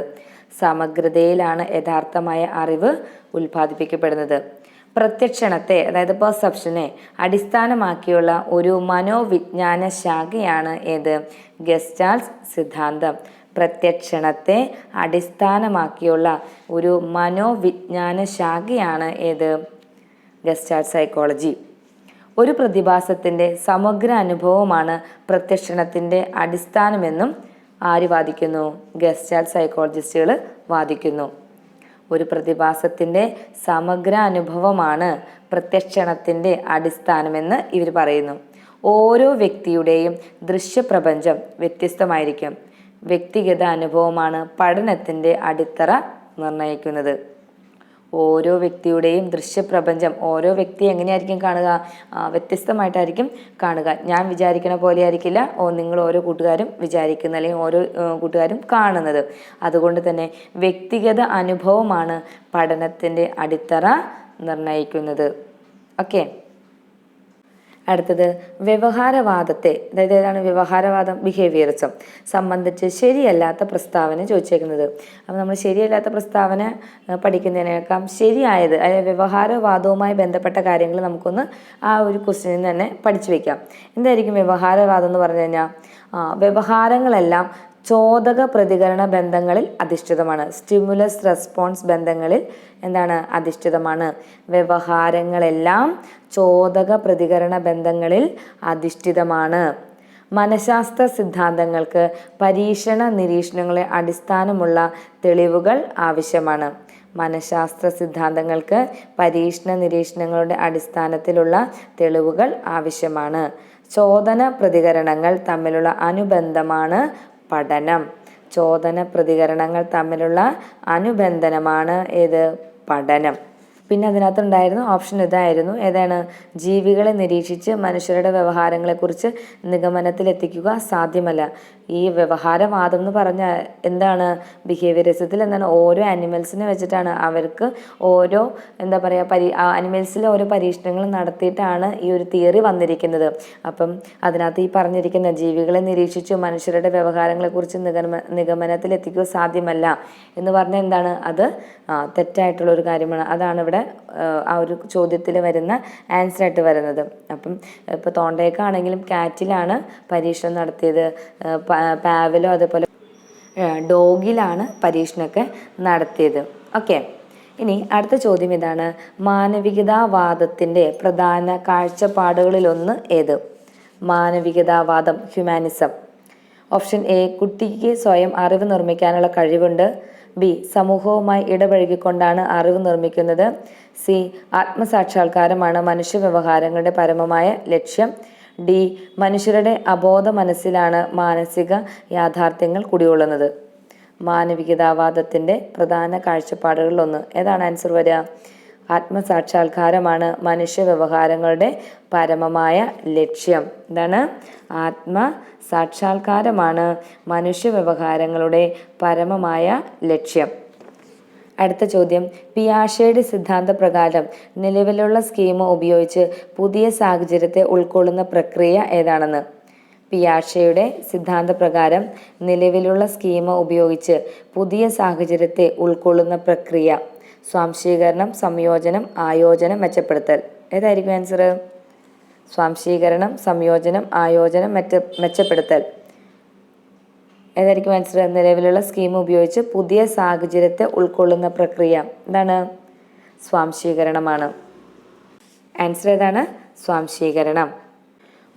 സമഗ്രതയിലാണ് യഥാർത്ഥമായ അറിവ് ഉൽപ്പാദിപ്പിക്കപ്പെടുന്നത്. പ്രത്യക്ഷണത്തെ, അതായത് പെർസെപ്ഷനെ അടിസ്ഥാനമാക്കിയുള്ള ഒരു മനോവിജ്ഞാന ശാഖയാണ് ഏത്? ഗസ്റ്റാൾട്ട് സിദ്ധാന്തം. പ്രത്യക്ഷണത്തെ അടിസ്ഥാനമാക്കിയുള്ള ഒരു മനോവിജ്ഞാന ശാഖയാണ് ഏത്? Gestalt psychology. ഒരു പ്രതിഭാസത്തിൻ്റെ സമഗ്ര അനുഭവമാണ് പ്രത്യക്ഷണത്തിൻ്റെ അടിസ്ഥാനമെന്നും ആര് വാദിക്കുന്നു? ഗസ്റ്റാൾട്ട് സൈക്കോളജിസ്റ്റുകൾ വാദിക്കുന്നു. ഒരു പ്രതിഭാസത്തിൻ്റെ സമഗ്ര അനുഭവമാണ് പ്രത്യക്ഷണത്തിൻ്റെ അടിസ്ഥാനമെന്ന് ഇവർ പറയുന്നു. ഓരോ വ്യക്തിയുടെയും ദൃശ്യപ്രപഞ്ചം വ്യത്യസ്തമായിരിക്കും. വ്യക്തിഗത അനുഭവമാണ് പഠനത്തിൻ്റെ അടിത്തറ നിർണ്ണയിക്കുന്നത്. ഓരോ വ്യക്തിയുടെയും ദൃശ്യപ്രപഞ്ചം, ഓരോ വ്യക്തി എങ്ങനെയായിരിക്കും കാണുക? വ്യത്യസ്തമായിട്ടായിരിക്കും കാണുക. ഞാൻ വിചാരിക്കണ പോലെ ആയിരിക്കില്ല നിങ്ങൾ ഓരോ കൂട്ടുകാരും വിചാരിക്കുന്ന അല്ലെങ്കിൽ ഓരോ കൂട്ടുകാരും കാണുന്നത്. അതുകൊണ്ട് തന്നെ വ്യക്തിഗത അനുഭവമാണ് പഠനത്തിൻ്റെ അടിത്തറ നിർണ്ണയിക്കുന്നത്. ഓക്കെ, അടുത്തത് വ്യവഹാരവാദത്തെ, അതായത് ഏതാണ് വ്യവഹാരവാദം? ബിഹേവിയറിസം സംബന്ധിച്ച് ശരിയല്ലാത്ത പ്രസ്താവന ചോദിച്ചേക്കുന്നത്. അപ്പം നമ്മൾ ശരിയല്ലാത്ത പ്രസ്താവന പഠിക്കുന്നതിനേക്കാൾ ശരിയായത്, അതായത് വ്യവഹാരവാദവുമായി ബന്ധപ്പെട്ട കാര്യങ്ങൾ നമുക്കൊന്ന് ആ ഒരു ക്വസ്റ്റ്യനിൽ തന്നെ പഠിച്ചു വയ്ക്കാം. എന്തായിരിക്കും വ്യവഹാരവാദം എന്ന് പറഞ്ഞു കഴിഞ്ഞാൽ? വ്യവഹാരങ്ങളെല്ലാം ചോദക പ്രതികരണ ബന്ധങ്ങളിൽ അധിഷ്ഠിതമാണ്. സ്റ്റിമുലസ് റെസ്പോൺസ് ബന്ധങ്ങളിൽ എന്താണ്? അധിഷ്ഠിതമാണ്. വ്യവഹാരങ്ങളെല്ലാം ചോദക പ്രതികരണ ബന്ധങ്ങളിൽ അധിഷ്ഠിതമാണ്. മനഃശാസ്ത്ര സിദ്ധാന്തങ്ങൾക്ക് പരീക്ഷണ നിരീക്ഷണങ്ങളെ അടിസ്ഥാനമുള്ള തെളിവുകൾ ആവശ്യമാണ്. മനഃശാസ്ത്ര സിദ്ധാന്തങ്ങൾക്ക് പരീക്ഷണ നിരീക്ഷണങ്ങളുടെ അടിസ്ഥാനത്തിലുള്ള തെളിവുകൾ ആവശ്യമാണ്. ചോദന പ്രതികരണങ്ങൾ തമ്മിലുള്ള അനുബന്ധമാണ് പഠനം. ചോദന പ്രതികരണങ്ങൾ തമ്മിലുള്ള അനുബന്ധനമാണ് ഏത്? പഠനം. പിന്നെ അതിനകത്തുണ്ടായിരുന്നു ഓപ്ഷൻ ഇതായിരുന്നു. ഏതാണ്? ജീവികളെ നിരീക്ഷിച്ച് മനുഷ്യരുടെ വ്യവഹാരങ്ങളെക്കുറിച്ച് നിഗമനത്തിലെത്തിക്കുക സാധ്യമല്ല. ഈ വ്യവഹാരവാദം എന്ന് പറഞ്ഞാൽ എന്താണ്? ബിഹേവിയറിസത്തിൽ എന്താണ്? ഓരോ ആനിമൽസിനെ വെച്ചിട്ടാണ് അവർക്ക് ഓരോ എന്താ പറയുക ആനിമൽസിൽ ഓരോ പരീക്ഷണങ്ങൾ നടത്തിയിട്ടാണ് ഈ ഒരു തിയറി വന്നിരിക്കുന്നത്. അപ്പം അതിനകത്ത് ഈ പറഞ്ഞിരിക്കുന്ന ജീവികളെ നിരീക്ഷിച്ച് മനുഷ്യരുടെ വ്യവഹാരങ്ങളെക്കുറിച്ച് നിഗമനത്തിലെത്തിക്കുക സാധ്യമല്ല എന്ന് പറഞ്ഞാൽ എന്താണ്? അത് തെറ്റായിട്ടുള്ളൊരു കാര്യമാണ്. അതാണ് ഇവിടെ ആ ഒരു ചോദ്യത്തിൽ വരുന്ന ആൻസറായിട്ട് വരുന്നത്. അപ്പം ഇപ്പോൾ തോണ്ടേക്കാണെങ്കിലും കാറ്റിലാണ് പരീക്ഷണം നടത്തിയത്, പാവലോ അതേപോലെ ഡോഗിലാണ് പരീക്ഷണമൊക്കെ നടത്തിയത്. ഓക്കെ, ഇനി അടുത്ത ചോദ്യം ഇതാണ്. മാനവികതാവാദത്തിൻ്റെ പ്രധാന കാഴ്ചപ്പാടുകളിലൊന്ന് ഏത്? മാനവികതാവാദം, ഹ്യൂമാനിസം. ഓപ്ഷൻ എ, കുട്ടിക്ക് സ്വയം അറിവ് നിർമ്മിക്കാനുള്ള കഴിവുണ്ട്. ബി, സമൂഹവുമായി ഇടപഴകിക്കൊണ്ടാണ് അറിവ് നിർമ്മിക്കുന്നത്. സി, ആത്മസാക്ഷാത്കാരമാണ് മനുഷ്യ വ്യവഹാരങ്ങളുടെ പരമമായ ലക്ഷ്യം. ഡി, മനുഷ്യരുടെ അബോധ മനസ്സിലാണ് മാനസിക യാഥാർത്ഥ്യങ്ങൾ കുടികൊള്ളുന്നത്. മാനവികതാവാദത്തിൻ്റെ പ്രധാന കാഴ്ചപ്പാടുകളിലൊന്ന് ഏതാണ് ആൻസർ വരിക? ആത്മസാക്ഷാത്കാരമാണ് മനുഷ്യ വ്യവഹാരങ്ങളുടെ പരമമായ ലക്ഷ്യം. എന്താണ്? ആത്മസാക്ഷാത്കാരമാണ് മനുഷ്യ വ്യവഹാരങ്ങളുടെ പരമമായ ലക്ഷ്യം. അടുത്ത ചോദ്യം. പിയാഷെയുടെ സിദ്ധാന്തപ്രകാരം നിലവിലുള്ള സ്കീം ഉപയോഗിച്ച് പുതിയ സാഹചര്യത്തെ ഉൾക്കൊള്ളുന്ന പ്രക്രിയ ഏതാണെന്ന്? പിയാഷെയുടെ സിദ്ധാന്തപ്രകാരം നിലവിലുള്ള സ്കീം ഉപയോഗിച്ച് പുതിയ സാഹചര്യത്തെ ഉൾക്കൊള്ളുന്ന പ്രക്രിയ. സ്വാംശീകരണം, സംയോജനം, ആയോജനം, മെച്ചപ്പെടുത്തൽ. ഏതായിരിക്കും ആൻസർ? സ്വാംശീകരണം, സംയോജനം, ആയോജനം, മെച്ചപ്പെടുത്തൽ. ഏതായിരിക്കും ആൻസർ? നിലവിലുള്ള സ്കീം ഉപയോഗിച്ച് പുതിയ സാഹചര്യത്തെ ഉൾക്കൊള്ളുന്ന പ്രക്രിയ എന്താണ്? സ്വാംശീകരണമാണ്. ആൻസർ ഏതാണ്? സ്വാംശീകരണം.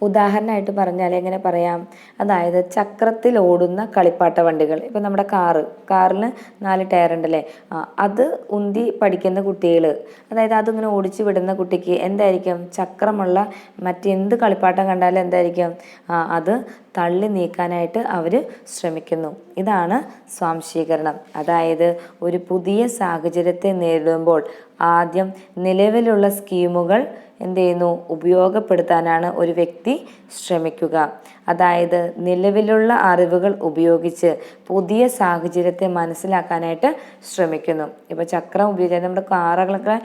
ഉദാഹരണമായിട്ട് പറഞ്ഞാൽ എങ്ങനെ പറയാം? അതായത് ചക്രത്തിൽ ഓടുന്ന കളിപ്പാട്ട വണ്ടികൾ. ഇപ്പം നമ്മുടെ കാറിന് 4 ടയർ ഉണ്ടല്ലേ, അത് ഉന്തി പഠിക്കുന്ന കുട്ടികൾ, അതായത് അതിങ്ങനെ ഓടിച്ചു വിടുന്ന കുട്ടിക്ക് എന്തായിരിക്കും? ചക്രമുള്ള മറ്റെന്ത് കളിപ്പാട്ടം കണ്ടാലും എന്തായിരിക്കും? അത് തള്ളി നീക്കാനായിട്ട് അവർ ശ്രമിക്കുന്നു. ഇതാണ് സ്വാംശീകരണം. അതായത് ഒരു പുതിയ സാഹചര്യത്തെ നേരിടുമ്പോൾ ആദ്യം നിലവിലുള്ള സ്കീമുകൾ എന്ത് ചെയ്യുന്നു? ഉപയോഗപ്പെടുത്താനാണ് ഒരു വ്യക്തി ശ്രമിക്കുക. അതായത് നിലവിലുള്ള അറിവുകൾ ഉപയോഗിച്ച് പുതിയ സാഹചര്യത്തെ മനസ്സിലാക്കാനായിട്ട് ശ്രമിക്കുന്നു. ഇപ്പോൾ ചക്രം ഉപയോഗിച്ചാൽ നമ്മുടെ കാറുകളൊക്കെ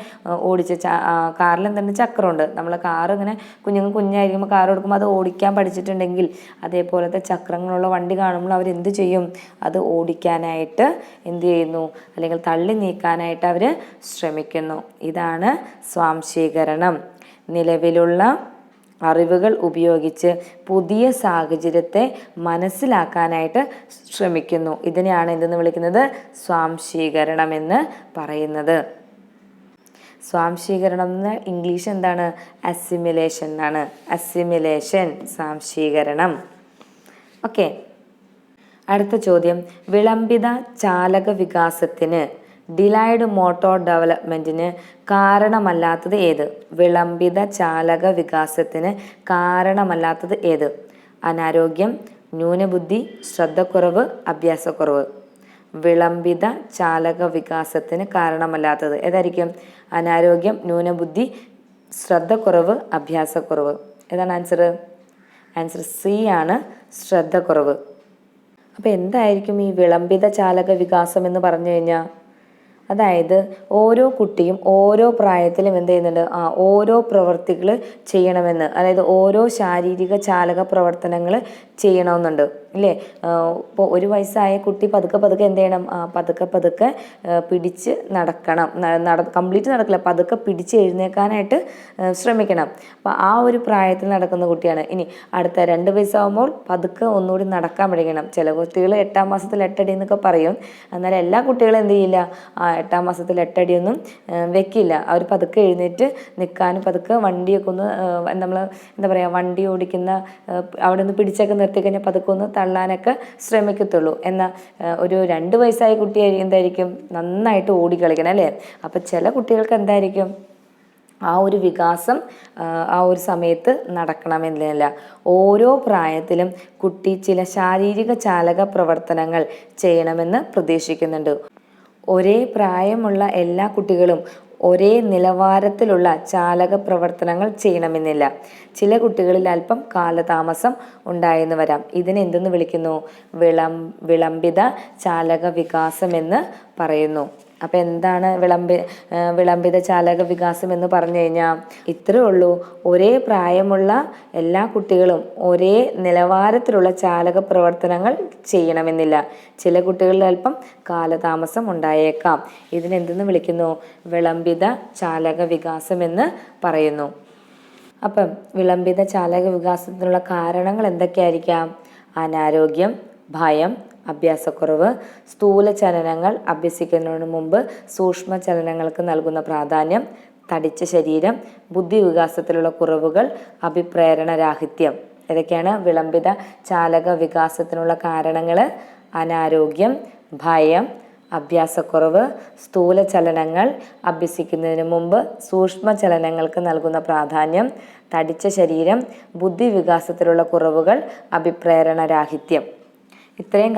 ഓടിച്ച് കാറിൽ എന്താണ്? ചക്രമുണ്ട്. നമ്മൾ കാറ് ഇങ്ങനെ കുഞ്ഞായിരിക്കുമ്പോൾ കാർ കൊടുക്കുമ്പോൾ അത് ഓടിക്കാൻ പഠിച്ചിട്ടുണ്ടെങ്കിൽ അതേപോലത്തെ ചക്രങ്ങളുള്ള വണ്ടി കാണുമ്പോൾ അവരെന്ത് ചെയ്യും? അത് ഓടിക്കാനായിട്ട് എന്ത് ചെയ്യുന്നു? അല്ലെങ്കിൽ തള്ളി നീക്കാനായിട്ട് അവർ ശ്രമിക്കുന്നു. ഇതാണ് സ്വാംശീകരണം. നിലവിലുള്ള അറിവുകൾ ഉപയോഗിച്ച് പുതിയ സാഹചര്യത്തെ മനസ്സിലാക്കാനായിട്ട് ശ്രമിക്കുന്നു. ഇതിനെയാണ് എന്തെന്ന് വിളിക്കുന്നത്? സ്വാംശീകരണം എന്ന് പറയുന്നത്. സ്വാംശീകരണം എന്ന് ഇംഗ്ലീഷ് എന്താണ്? അസിമിലേഷൻ എന്നാണ്. അസിമിലേഷൻ, സ്വാംശീകരണം. ഓക്കെ. അടുത്ത ചോദ്യം, വിളംബിത ചാലക വികാസത്തിന്, ഡിലൈഡ് മോട്ടോർ ഡെവലപ്മെൻറ്റിന് കാരണമല്ലാത്തത് ഏത്? വിളംബിത ചാലക വികാസത്തിന് കാരണമല്ലാത്തത് ഏത്? അനാരോഗ്യം, ന്യൂനബുദ്ധി, ശ്രദ്ധക്കുറവ്, അഭ്യാസക്കുറവ്. വിളംബിത ചാലക വികാസത്തിന് കാരണമല്ലാത്തത് ഏതായിരിക്കും? അനാരോഗ്യം, ന്യൂനബുദ്ധി, ശ്രദ്ധക്കുറവ്, അഭ്യാസക്കുറവ്. ഏതാണ് ആൻസർ? ആൻസർ സി ആണ്, ശ്രദ്ധക്കുറവ്. അപ്പോൾ എന്തായിരിക്കും ഈ വിളംബിത ചാലക വികാസം എന്ന് പറഞ്ഞു കഴിഞ്ഞാൽ? അതായത് ഓരോ കുട്ടിയും ഓരോ പ്രായത്തിലും എന്ത് ചെയ്യുന്നുണ്ട്? ഓരോ പ്രവർത്തികൾ ചെയ്യണമെന്ന്, അതായത് ഓരോ ശാരീരിക ചാലക പ്രവർത്തനങ്ങൾ ചെയ്യണമെന്നുണ്ട് ഇല്ലേ? ഇപ്പോൾ 1 വയസ്സായ കുട്ടി പതുക്കെ പതുക്കെ എന്ത് ചെയ്യണം? പതുക്കെ പതുക്കെ പിടിച്ച് നടക്കണം. കംപ്ലീറ്റ് നടക്കില്ല, പതുക്കെ പിടിച്ച് എഴുന്നേൽക്കാനായിട്ട് ശ്രമിക്കണം. അപ്പോൾ ആ ഒരു പ്രായത്തിൽ നടക്കുന്ന കുട്ടിയാണ്. ഇനി അടുത്ത 2 വയസ്സാകുമ്പോൾ പതുക്കെ ഒന്നുകൂടി നടക്കാൻ പഠിക്കണം. ചില കുട്ടികൾ 8ാം മാസത്തിൽ 8 അടി എന്നൊക്കെ പറയും. എന്നാൽ എല്ലാ കുട്ടികളും എന്ത് ചെയ്യില്ല? 8ാം മാസത്തിൽ 8 അടിയൊന്നും വെക്കില്ല. അവർ പതുക്കെ എഴുന്നേറ്റ് നിൽക്കാനും പതുക്കെ വണ്ടിയൊക്കെ ഒന്ന് നമ്മൾ എന്താ പറയുക, വണ്ടി ഓടിക്കുന്ന അവിടെ നിന്ന് പിടിച്ചൊക്കെ നിർത്തി കഴിഞ്ഞാൽ പതുക്കെ ഒന്ന് തള്ളാനൊക്കെ ശ്രമിക്കത്തുള്ളൂ. എന്നാൽ ഒരു 2 വയസ്സായ കുട്ടി എന്തായിരിക്കും? നന്നായിട്ട് ഓടിക്കളിക്കണം അല്ലേ? അപ്പം ചില കുട്ടികൾക്ക് എന്തായിരിക്കും? ആ ഒരു വികാസം ആ ഒരു സമയത്ത് നടക്കണമെന്നില്ല. ഓരോ പ്രായത്തിലും കുട്ടി ചില ശാരീരിക ചാലക പ്രവർത്തനങ്ങൾ ചെയ്യണമെന്ന് പ്രതീക്ഷിക്കുന്നുണ്ട്. ഒരേ പ്രായമുള്ള എല്ലാ കുട്ടികളും ഒരേ നിലവാരത്തിലുള്ള ചാലക പ്രവർത്തനങ്ങൾ ചെയ്യണമെന്നില്ല. ചില കുട്ടികളിൽ അല്പം കാലതാമസം ഉണ്ടായെന്ന് വരാം. ഇതിനെ എന്തെന്ന് വിളിക്കുന്നു? വിളംബിത ചാലക വികാസം എന്ന് പറയുന്നു. അപ്പം എന്താണ് വിളംബിത ചാലക വികാസം എന്ന് പറഞ്ഞു കഴിഞ്ഞാൽ ഇത്രയേ ഉള്ളൂ. ഒരേ പ്രായമുള്ള എല്ലാ കുട്ടികളും ഒരേ നിലവാരത്തിലുള്ള ചാലക പ്രവർത്തനങ്ങൾ ചെയ്യണമെന്നില്ല. ചില കുട്ടികളിൽ അല്പം കാലതാമസം ഉണ്ടായേക്കാം. ഇതിനെന്തെന്ന് വിളിക്കുന്നു? വിളംബിത ചാലക വികാസം എന്ന് പറയുന്നു. അപ്പം വിളംബിത ചാലക വികാസത്തിനുള്ള കാരണങ്ങൾ എന്തൊക്കെയായിരിക്കാം? അനാരോഗ്യം, ഭയം, അഭ്യാസക്കുറവ്, സ്ഥൂല ചലനങ്ങൾ അഭ്യസിക്കുന്നതിന് മുമ്പ് സൂക്ഷ്മ ചലനങ്ങൾക്ക് നൽകുന്ന പ്രാധാന്യം, തടിച്ച ശരീരം, ബുദ്ധി വികാസത്തിലുള്ള കുറവുകൾ, അഭിപ്രേരണരാഹിത്യം. ഇതൊക്കെയാണ് വിളംബിത ചാലക വികാസത്തിനുള്ള കാരണങ്ങൾ. അനാരോഗ്യം, ഭയം, അഭ്യാസക്കുറവ്, സ്ഥൂല ചലനങ്ങൾ അഭ്യസിക്കുന്നതിന് മുമ്പ് സൂക്ഷ്മ ചലനങ്ങൾക്ക് നൽകുന്ന പ്രാധാന്യം, തടിച്ച ശരീരം, ബുദ്ധി വികാസത്തിലുള്ള കുറവുകൾ, അഭിപ്രേരണരാഹിത്യം. ഇത്രയും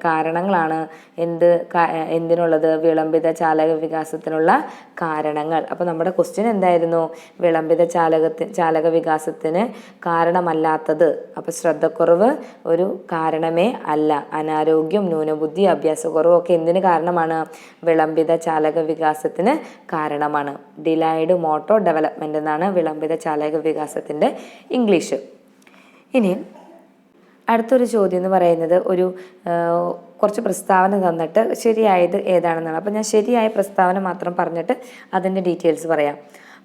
കാരണങ്ങളാണ് എന്തിനുള്ളത്? വിളംബിത ചാലക വികാസത്തിനുള്ള കാരണങ്ങൾ. അപ്പോൾ നമ്മുടെ ക്വസ്റ്റ്യൻ എന്തായിരുന്നു? വിളംബിത ചാലക വികാസത്തിന് കാരണമല്ലാത്തത്. അപ്പോൾ ശ്രദ്ധക്കുറവ് ഒരു കാരണമേ അല്ല. അനാരോഗ്യം, ന്യൂനബുദ്ധി, അഭ്യാസക്കുറവ് ഒക്കെ എന്തിന് കാരണമാണ്? വിളംബിത ചാലക വികാസത്തിന് കാരണമാണ്. ഡിലൈഡ് മോട്ടോർ ഡെവലപ്മെൻറ്റ് എന്നാണ് വിളംബിത ചാലക വികാസത്തിൻ്റെ ഇംഗ്ലീഷ്. ഇനി അടുത്തൊരു ചോദ്യം എന്ന് പറയുന്നത് കുറച്ച് പ്രസ്താവന തന്നിട്ട് ശരിയായത് ഏതാണെന്നാണ്. അപ്പം ഞാൻ ശരിയായ പ്രസ്താവന മാത്രം പറഞ്ഞിട്ട് അതിൻ്റെ ഡീറ്റെയിൽസ് പറയാം.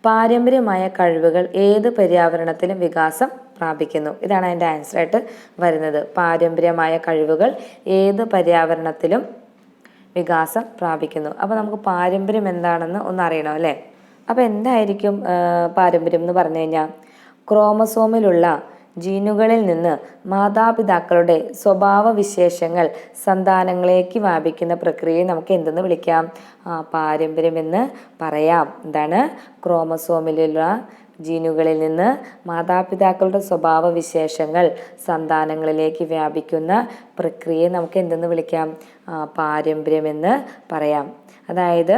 പാരമ്പര്യമായ കഴിവുകൾ ഏത് പര്യാവരണത്തിലും വികാസം പ്രാപിക്കുന്നു. ഇതാണ് അതിൻ്റെ ആൻസറായിട്ട് വരുന്നത്. പാരമ്പര്യമായ കഴിവുകൾ ഏത് പര്യാവരണത്തിലും വികാസം പ്രാപിക്കുന്നു. അപ്പോൾ നമുക്ക് പാരമ്പര്യം എന്താണെന്ന് ഒന്ന് അറിയണം അല്ലേ? അപ്പോൾ എന്തായിരിക്കും പാരമ്പര്യം എന്ന് പറഞ്ഞു കഴിഞ്ഞാൽ ക്രോമസോമിലുള്ള ജീനുകളിൽ നിന്ന് മാതാപിതാക്കളുടെ സ്വഭാവവിശേഷങ്ങൾ സന്താനങ്ങളിലേക്ക് വ്യാപിക്കുന്ന പ്രക്രിയയെ നമുക്ക് എന്തെന്ന് വിളിക്കാം? പാരമ്പര്യമെന്ന് പറയാം. എന്താണ്? ക്രോമസോമിലുള്ള ജീനുകളിൽ നിന്ന് മാതാപിതാക്കളുടെ സ്വഭാവവിശേഷങ്ങൾ സന്താനങ്ങളിലേക്ക് വ്യാപിക്കുന്ന പ്രക്രിയയെ നമുക്ക് എന്തെന്ന് വിളിക്കാം? പാരമ്പര്യമെന്ന് പറയാം. അതായത്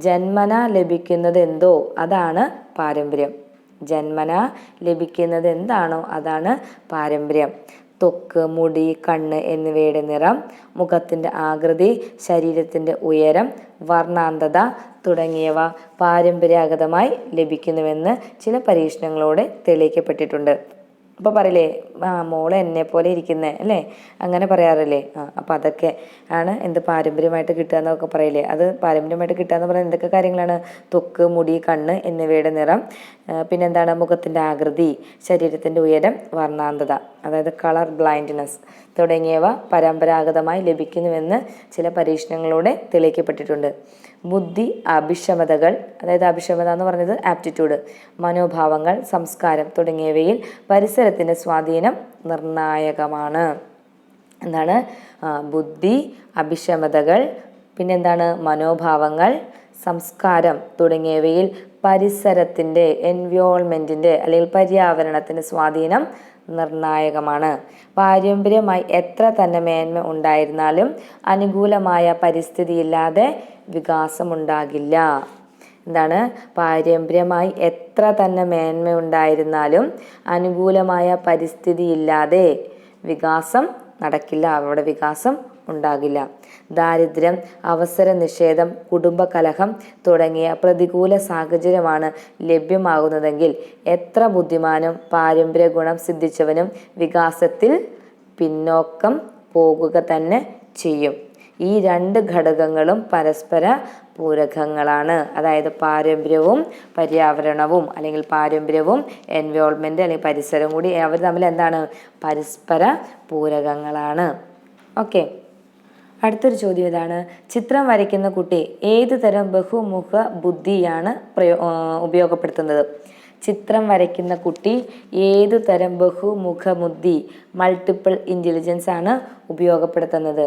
ജന്മന ലഭിക്കുന്നത് എന്തോ അതാണ് പാരമ്പര്യം. ജന്മന ലഭിക്കുന്നത് എന്താണോ അതാണ് പാരമ്പര്യം. ത്വക്ക്, മുടി, കണ്ണ് എന്നിവയുടെ നിറം, മുഖത്തിൻ്റെ ആകൃതി, ശരീരത്തിൻ്റെ ഉയരം, വർണ്ണാന്തത തുടങ്ങിയവ പാരമ്പര്യാഗതമായി ലഭിക്കുന്നുവെന്ന് ചില പരീക്ഷണങ്ങളോടെ തെളിയിക്കപ്പെട്ടിട്ടുണ്ട്. അപ്പോൾ പറയില്ലേ, മോളെ എന്നെ പോലെ ഇരിക്കുന്നേ അല്ലേ, അങ്ങനെ പറയാറില്ലേ? അപ്പോൾ അതൊക്കെ ആണ് പാരമ്പര്യമായിട്ട് കിട്ടുക എന്നൊക്കെ പറയില്ലേ. അത് പാരമ്പര്യമായിട്ട് കിട്ടുക എന്ന് പറയുന്നത് എന്തൊക്കെ കാര്യങ്ങളാണ്? ത്വക്ക്, മുടി, കണ്ണ് എന്നിവയുടെ നിറം, പിന്നെന്താണ് മുഖത്തിൻ്റെ ആകൃതി, ശരീരത്തിൻ്റെ ഉയരം, വർണ്ണാന്തത, അതായത് കളർ ബ്ലൈൻഡ്നെസ് തുടങ്ങിയവ പരമ്പരാഗതമായി ലഭിക്കുന്നുവെന്ന് ചില പരീക്ഷണങ്ങളിലൂടെ തെളിയിക്കപ്പെട്ടിട്ടുണ്ട്. ബുദ്ധി, അഭിക്ഷമതകൾ, അതായത് അഭിക്ഷമത എന്ന് പറയുന്നത് ആപ്റ്റിറ്റ്യൂഡ്, മനോഭാവങ്ങൾ, സംസ്കാരം തുടങ്ങിയവയിൽ പരിസരത്തിൻ്റെ സ്വാധീനം നിർണായകമാണ്. എന്താണ്? ബുദ്ധി, അഭിക്ഷമതകൾ, പിന്നെന്താണ് മനോഭാവങ്ങൾ, സംസ്കാരം തുടങ്ങിയവയിൽ പരിസരത്തിൻ്റെ എൻവയോൺമെൻറ്റിൻ്റെ അല്ലെങ്കിൽ പര്യാവരണത്തിൻ്റെ സ്വാധീനം നിർണായകമാണ്. പാരമ്പര്യമായി എത്ര തന്നെ മേന്മ ഉണ്ടായിരുന്നാലും അനുകൂലമായ പരിസ്ഥിതിയില്ലാതെ വികാസമുണ്ടാകില്ല. എന്താണ്? പാരമ്പര്യമായി എത്ര തന്നെ മേന്മ ഉണ്ടായിരുന്നാലും അനുകൂലമായ പരിസ്ഥിതിയില്ലാതെ വികാസം നടക്കില്ല, അവിടെ വികാസം ഉണ്ടാകില്ല. ദാരിദ്ര്യം, അവസര നിഷേധം, കുടുംബകലഹം തുടങ്ങിയ പ്രതികൂല സാഹചര്യമാണ് ലഭ്യമാകുന്നതെങ്കിൽ എത്ര ബുദ്ധിമാനും പാരമ്പര്യ ഗുണം സിദ്ധിച്ചവനും വികാസത്തിൽ പിന്നോക്കം പോകുക തന്നെ ചെയ്യും. ഈ രണ്ട് ഘടകങ്ങളും പരസ്പര പൂരകങ്ങളാണ്. അതായത് പാരമ്പര്യവും പര്യാവരണവും അല്ലെങ്കിൽ പാരമ്പര്യവും എൻവയോൺമെൻറ്റ് അല്ലെങ്കിൽ പരിസരം കൂടി അവർ തമ്മിൽ എന്താണ്? പരസ്പര പൂരകങ്ങളാണ്. ഓക്കെ, അടുത്തൊരു ചോദ്യം ഇതാണ്: ചിത്രം വരയ്ക്കുന്ന കുട്ടി ഏത് തരം ബഹുമുഖ ബുദ്ധിയാണ് ഉപയോഗപ്പെടുത്തുന്നത്? ചിത്രം വരയ്ക്കുന്ന കുട്ടി ഏതു തരം ബഹുമുഖ ബുദ്ധി, മൾട്ടിപ്പിൾ ഇൻ്റലിജൻസ് ആണ് ഉപയോഗപ്പെടുത്തുന്നത്?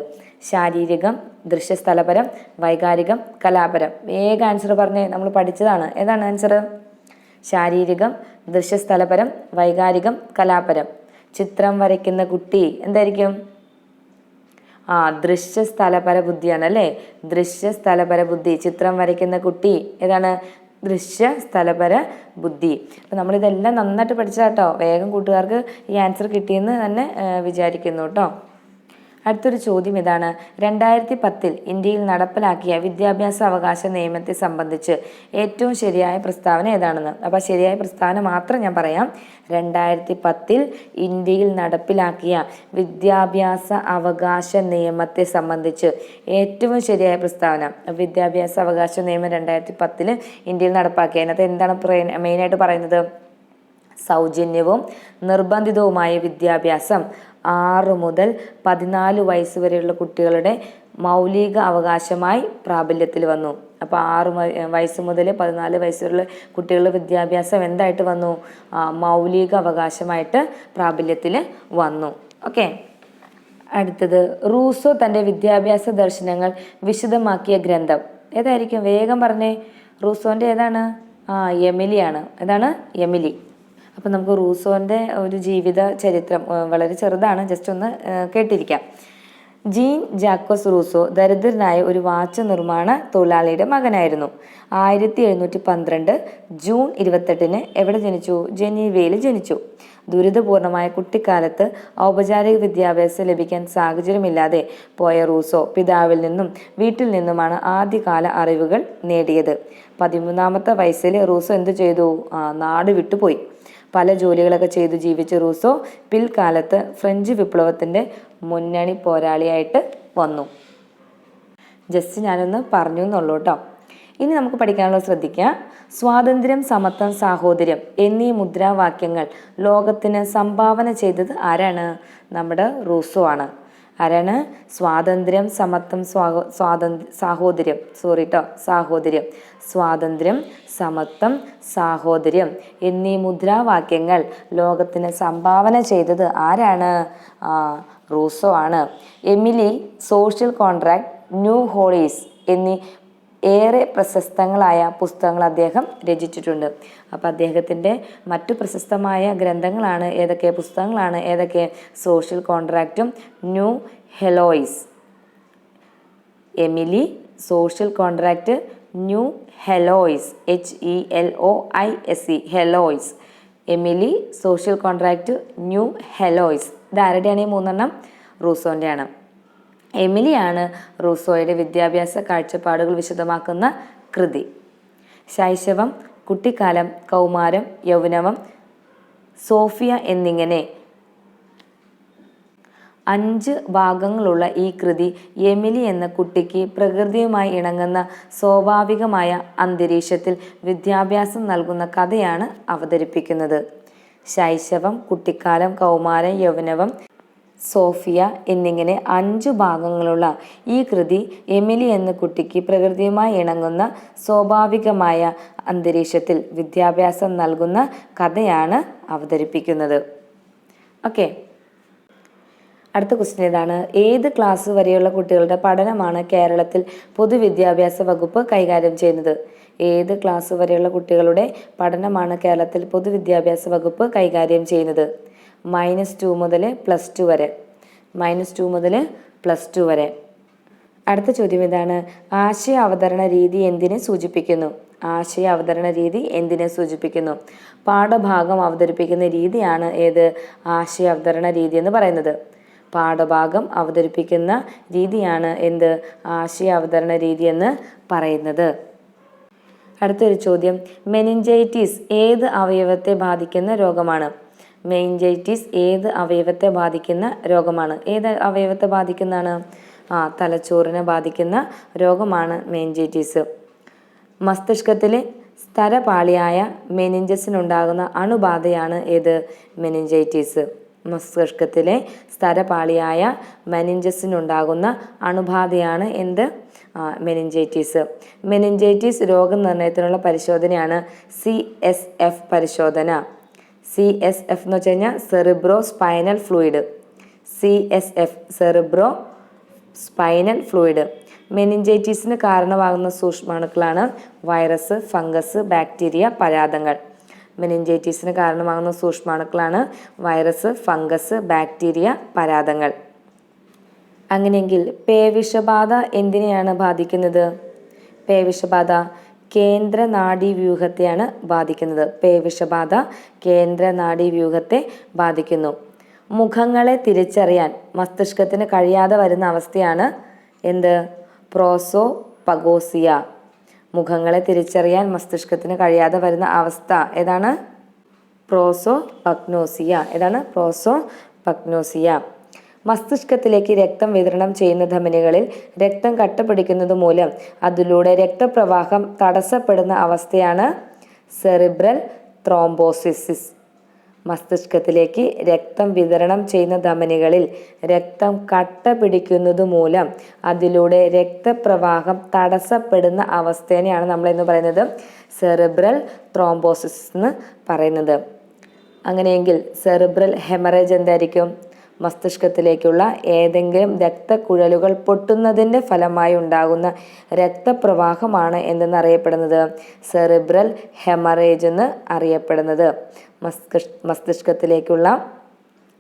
ശാരീരികം, ദൃശ്യസ്ഥലപരം, വൈകാരികം, കലാപരം. വേഗം ആൻസർ പറഞ്ഞേ, നമ്മൾ പഠിച്ചതാണ്. ഏതാണ് ആൻസർ? ശാരീരികം, ദൃശ്യസ്ഥലപരം, വൈകാരികം, കലാപരം. ചിത്രം വരയ്ക്കുന്ന കുട്ടി എന്തായിരിക്കും? ദൃശ്യസ്ഥലപര ബുദ്ധിയാണ് അല്ലേ? ദൃശ്യസ്ഥലപര ബുദ്ധി. ചിത്രം വരയ്ക്കുന്ന കുട്ടി ഏതാണ്? ദൃശ്യസ്ഥലപര ബുദ്ധി. അപ്പം നമ്മളിതെല്ലാം നന്നായിട്ട് പഠിച്ചാട്ടോ. വേഗം കൂട്ടുകാർക്ക് ഈ ആൻസർ കിട്ടിയെന്ന് തന്നെ വിചാരിക്കുന്നു കേട്ടോ. അടുത്തൊരു ചോദ്യം ഇതാണ്: 2010 ഇന്ത്യയിൽ നടപ്പിലാക്കിയ വിദ്യാഭ്യാസ അവകാശ നിയമത്തെ സംബന്ധിച്ച് ഏറ്റവും ശരിയായ പ്രസ്താവന ഏതാണെന്ന്. അപ്പോൾ ശരിയായ പ്രസ്താവന മാത്രം ഞാൻ പറയാം. 2010 ഇന്ത്യയിൽ നടപ്പിലാക്കിയ വിദ്യാഭ്യാസ അവകാശ നിയമത്തെ സംബന്ധിച്ച് ഏറ്റവും ശരിയായ പ്രസ്താവന. വിദ്യാഭ്യാസ അവകാശ നിയമം 2010 ഇന്ത്യയിൽ നടപ്പാക്കിയ, അതിനകത്ത് എന്താണ് മെയിനായിട്ട് പറയുന്നത്? സൗജന്യവും നിർബന്ധിതവുമായ വിദ്യാഭ്യാസം 6 മുതൽ 14 വയസ്സ് വരെയുള്ള കുട്ടികളുടെ മൗലിക അവകാശമായി പ്രാബല്യത്തിൽ വന്നു. അപ്പോൾ 6 വയസ്സ് മുതൽ 14 വയസ്സ് വരെയുള്ള കുട്ടികളുടെ വിദ്യാഭ്യാസം എന്തായിട്ട് വന്നു? മൗലിക അവകാശമായിട്ട് പ്രാബല്യത്തിൽ വന്നു. ഓക്കെ, അടുത്തത് റൂസോ തൻ്റെ വിദ്യാഭ്യാസ ദർശനങ്ങൾ വിശദമാക്കിയ ഗ്രന്ഥം ഏതായിരിക്കും? വേഗം പറഞ്ഞേ. റൂസോൻ്റെ ഏതാണ്? എമിലിയാണ്. ഏതാണ്? എമിലി. അപ്പം നമുക്ക് റൂസോൻ്റെ ഒരു ജീവിത ചരിത്രം വളരെ ചെറുതാണ്, ജസ്റ്റ് ഒന്ന് കേട്ടിരിക്കാം. ജീൻ ജാക്കോസ് റൂസോ ദരിദ്രനായ ഒരു വാച്ച് നിർമ്മാണ തൊഴിലാളിയുടെ മകനായിരുന്നു. 1712 ജൂൺ 28 എവിടെ ജനിച്ചു? ജനീവയിൽ ജനിച്ചു. ദുരിതപൂർണമായ കുട്ടിക്കാലത്ത് ഔപചാരിക വിദ്യാഭ്യാസം ലഭിക്കാൻ സാഹചര്യമില്ലാതെ പോയ റൂസോ പിതാവിൽ നിന്നും വീട്ടിൽ നിന്നുമാണ് ആദ്യകാല അറിവുകൾ നേടിയത്. 13ാമത്തെ വയസ്സിൽ റൂസോ എന്തു ചെയ്തു? നാട് വിട്ടുപോയി. പല ജോലികളൊക്കെ ചെയ്തു ജീവിച്ച റൂസോ പിൽക്കാലത്ത് ഫ്രഞ്ച് വിപ്ലവത്തിൻ്റെ മുന്നണി പോരാളിയായിട്ട് വന്നു. ജസ്റ്റ് ഞാനൊന്ന് പറഞ്ഞു എന്നുള്ളൂ കേട്ടോ. ഇനി നമുക്ക് പഠിക്കാനുള്ളത് ശ്രദ്ധിക്കുക. സ്വാതന്ത്ര്യം, സമത്വം, സാഹോദര്യം എന്നീ മുദ്രാവാക്യങ്ങൾ ലോകത്തിന് സംഭാവന ചെയ്തത് ആരാണ്? നമ്മുടെ റൂസോ ആണ്. ആരാണ്? സ്വാതന്ത്ര്യം, സമത്വം, സാഹോദര്യം. സ്വാതന്ത്ര്യം, സമത്വം, സാഹോദര്യം എന്നീ മുദ്രാവാക്യങ്ങൾ ലോകത്തിന് സംഭാവന ചെയ്തത് ആരാണ്? റൂസോ ആണ്. Emile, social contract, new Heloise എന്നീ ഏറെ പ്രശസ്തങ്ങളായ പുസ്തകങ്ങൾ അദ്ദേഹം രചിച്ചിട്ടുണ്ട്. അപ്പോൾ അദ്ദേഹത്തിൻ്റെ മറ്റു പ്രശസ്തമായ ഗ്രന്ഥങ്ങളാണ് ഏതൊക്കെ? പുസ്തകങ്ങളാണ് ഏതൊക്കെ? സോഷ്യൽ കോൺട്രാക്റ്റും new Heloise. Emile, social contract, new Heloise, HELOISE, Heloise. Emile, social contract, new Heloise. ഇതാരുടെയാണ് ഈ 3 റൂസോൻ്റെയാണ്. എമിലിയാണ് റൂസോയുടെ വിദ്യാഭ്യാസ കാഴ്ചപ്പാടുകൾ വിശദമാക്കുന്ന കൃതി. ശൈശവം, കുട്ടിക്കാലം, കൗമാരം, യൗവനം, സോഫിയ എന്നിങ്ങനെ 5 ഭാഗങ്ങളുള്ള ഈ കൃതി എമിലി എന്ന കുട്ടിക്ക് പ്രകൃതിയുമായി ഇണങ്ങുന്ന സ്വാഭാവികമായ അന്തരീക്ഷത്തിൽ വിദ്യാഭ്യാസം നൽകുന്ന കഥയാണ് അവതരിപ്പിക്കുന്നത്. ശൈശവം, കുട്ടിക്കാലം, കൗമാരം, യൗവനം, സോഫിയ എന്നിങ്ങനെ 5 ഭാഗങ്ങളുള്ള ഈ കൃതി എമിലി എന്ന കുട്ടിക്ക് പ്രകൃതിയുമായി ഇണങ്ങുന്ന സ്വാഭാവികമായ അന്തരീക്ഷത്തിൽ വിദ്യാഭ്യാസം നൽകുന്ന കഥയാണ് അവതരിപ്പിക്കുന്നത്. ഓക്കെ, അടുത്ത ക്വസ്റ്റ്യൻ ഇതാണ്. ഏത് ക്ലാസ് വരെയുള്ള കുട്ടികളുടെ പഠനമാണ് കേരളത്തിൽ പൊതുവിദ്യാഭ്യാസ വകുപ്പ് കൈകാര്യം ചെയ്യുന്നത്? ഏത് ക്ലാസ് വരെയുള്ള കുട്ടികളുടെ പഠനമാണ് കേരളത്തിൽ പൊതുവിദ്യാഭ്യാസ വകുപ്പ് കൈകാര്യം ചെയ്യുന്നത്? -2 മുതൽ +2 വരെ. -2 മുതൽ +2 വരെ. അടുത്ത ചോദ്യം ഇതാണ്. ആശയ അവതരണ രീതി എന്തിനെ സൂചിപ്പിക്കുന്നു? ആശയ അവതരണ രീതി എന്തിനെ സൂചിപ്പിക്കുന്നു? പാഠഭാഗം അവതരിപ്പിക്കുന്ന രീതിയാണ് ഏത്? ആശയ അവതരണ രീതി എന്ന് പറയുന്നത്. പാഠഭാഗം അവതരിപ്പിക്കുന്ന രീതിയാണ് എന്ത്? ആശയ അവതരണ രീതി എന്ന് പറയുന്നത്. അടുത്തൊരു ചോദ്യം. മെനിഞ്ചൈറ്റിസ് ഏത് അവയവത്തെ ബാധിക്കുന്ന രോഗമാണ്? മെനിഞ്ചൈറ്റിസ് ഏത് അവയവത്തെ ബാധിക്കുന്ന രോഗമാണ്? ഏത് അവയവത്തെ ബാധിക്കുന്നതാണ്? തലച്ചോറിനെ ബാധിക്കുന്ന രോഗമാണ് മെനിഞ്ചൈറ്റിസ്. മസ്തിഷ്കത്തിലെ സ്തരപാളിയായ മെനിഞ്ചസിനുണ്ടാകുന്ന അണുബാധയാണ് ഏത്? മെനിഞ്ചൈറ്റിസ്. മസ്തിഷ്കത്തിലെ സ്തരപാളിയായ മെനിഞ്ചസിനുണ്ടാകുന്ന അണുബാധയാണ് എന്ത്? മെനിഞ്ചൈറ്റിസ്. മെനിഞ്ചൈറ്റിസ് രോഗനിർണയത്തിനുള്ള പരിശോധനയാണ് CSF പരിശോധന. CSF എന്ന് വെച്ച് കഴിഞ്ഞാൽ cerebro spinal fluid. CSF cerebro spinal fluid. മെനിഞ്ചൈറ്റിസിന് കാരണമാകുന്ന സൂക്ഷ്മാണുക്കളാണ് വൈറസ്, ഫംഗസ്, ബാക്ടീരിയ, പരാദങ്ങൾ. മെനിഞ്ചൈറ്റിസിന് കാരണമാകുന്ന സൂക്ഷ്മാണുക്കളാണ് വൈറസ്, ഫംഗസ്, ബാക്ടീരിയ, പരാദങ്ങൾ. അങ്ങനെയെങ്കിൽ പേവിഷബാധ എന്തിനെയാണ് ബാധിക്കുന്നത്? പേവിഷബാധ കേന്ദ്ര നാഡീവ്യൂഹത്തെയാണ് ബാധിക്കുന്നത്. പേവിഷബാധ കേന്ദ്ര നാഡീവ്യൂഹത്തെ ബാധിക്കുന്നു. മുഖങ്ങളെ തിരിച്ചറിയാൻ മസ്തിഷ്കത്തിന് കഴിയാതെ വരുന്ന അവസ്ഥയാണ് എന്ത്? പ്രോസോപഗോസിയ. മുഖങ്ങളെ തിരിച്ചറിയാൻ മസ്തിഷ്കത്തിന് കഴിയാതെ വരുന്ന അവസ്ഥ ഏതാണ്? പ്രോസോപഗ്നോസിയ. ഏതാണ്? പ്രോസോപഗ്നോസിയ. മസ്തിഷ്കത്തിലേക്ക് രക്തം വിതരണം ചെയ്യുന്ന ധമനികളിൽ രക്തം കട്ടപിടിക്കുന്നത് മൂലം അതിലൂടെ രക്തപ്രവാഹം തടസ്സപ്പെടുന്ന അവസ്ഥയാണ് സെറിബ്രൽ ത്രോംബോസിസ്. മസ്തിഷ്കത്തിലേക്ക് രക്തം വിതരണം ചെയ്യുന്ന ധമനികളിൽ രക്തം കട്ട പിടിക്കുന്നത് മൂലം അതിലൂടെ രക്തപ്രവാഹം തടസ്സപ്പെടുന്ന അവസ്ഥേനെയാണ് നമ്മൾ എന്ന് പറയുന്നത് സെറിബ്രൽ ത്രോംബോസിസ് എന്ന് പറയുന്നത്. അങ്ങനെയെങ്കിൽ സെറിബ്രൽ ഹെമറേജ് എന്തായിരിക്കും? മസ്തിഷ്കത്തിലേക്കുള്ള ഏതെങ്കിലും രക്തക്കുഴലുകൾ പൊട്ടുന്നതിൻ്റെ ഫലമായി ഉണ്ടാകുന്ന രക്തപ്രവാഹമാണ് എന്തെന്നറിയപ്പെടുന്നത്? സെറിബ്രൽ ഹെമറേജ് എന്ന് അറിയപ്പെടുന്നത്. മസ്തിഷ്കത്തിലേക്കുള്ള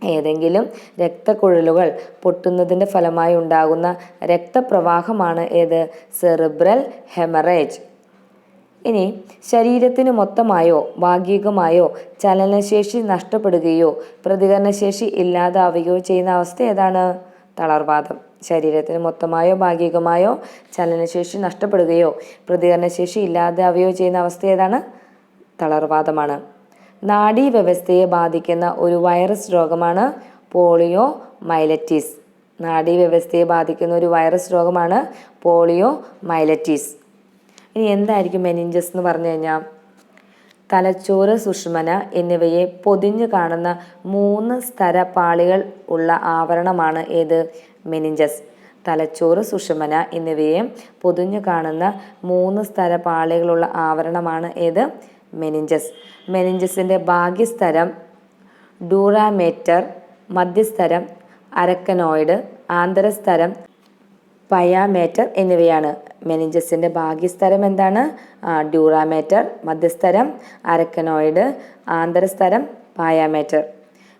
ഏതെങ്കിലും രക്തക്കുഴലുകൾ പൊട്ടുന്നതിൻ്റെ ഫലമായി ഉണ്ടാകുന്ന രക്തപ്രവാഹമാണ് ഏത്? Cerebral haemorrhage. ഇനി ശരീരത്തിന് മൊത്തമായോ ഭാഗികമായോ ചലനശേഷി നഷ്ടപ്പെടുകയോ പ്രതികരണശേഷി ഇല്ലാതാവുകയോ ചെയ്യുന്ന അവസ്ഥ ഏതാണ്? തളർവാദം. ശരീരത്തിന് മൊത്തമായോ ഭാഗികമായോ ചലനശേഷി നഷ്ടപ്പെടുകയോ പ്രതികരണശേഷി ഇല്ലാതാവുകയോ ചെയ്യുന്ന അവസ്ഥ ഏതാണ്? തളർവാദമാണ്. നാഡീവ്യവസ്ഥയെ ബാധിക്കുന്ന ഒരു വൈറസ് രോഗമാണ് പോളിയോ മൈലറ്റിസ്. നാഡീവ്യവസ്ഥയെ ബാധിക്കുന്ന ഒരു വൈറസ് രോഗമാണ് പോളിയോ മൈലറ്റിസ്. ഇനി എന്തായിരിക്കും മെനിഞ്ചസ് എന്ന് പറഞ്ഞു കഴിഞ്ഞാൽ? തലച്ചോറ്, സുഷുമ്ന എന്നിവയെ പൊതിഞ്ഞു കാണുന്ന 3 സ്തരപാളികൾ ഉള്ള ആവരണമാണ് ഏത്? മെനിഞ്ചസ്. തലച്ചോറ്, സുഷുമ്ന എന്നിവയെ പൊതിഞ്ഞു കാണുന്ന 3 സ്തരപാളികളുള്ള ആവരണമാണ് ഏത്? മെനിഞ്ചസ്. മെനിഞ്ചസിൻ്റെ ബാഹ്യസ്തരം ഡ്യൂറാമേറ്റർ, മധ്യസ്തരം അരക്കനോയിഡ്, ആന്തരസ്തരം പയാമേറ്റർ എന്നിവയാണ്. മെനിഞ്ചസിൻ്റെ ഭാഗ്യസ്തരം എന്താണ്? ഡ്യൂറാമേറ്റർ, മധ്യസ്തരം അരക്കനോയിഡ്, ആന്തരസ്തരം പയാമേറ്റർ.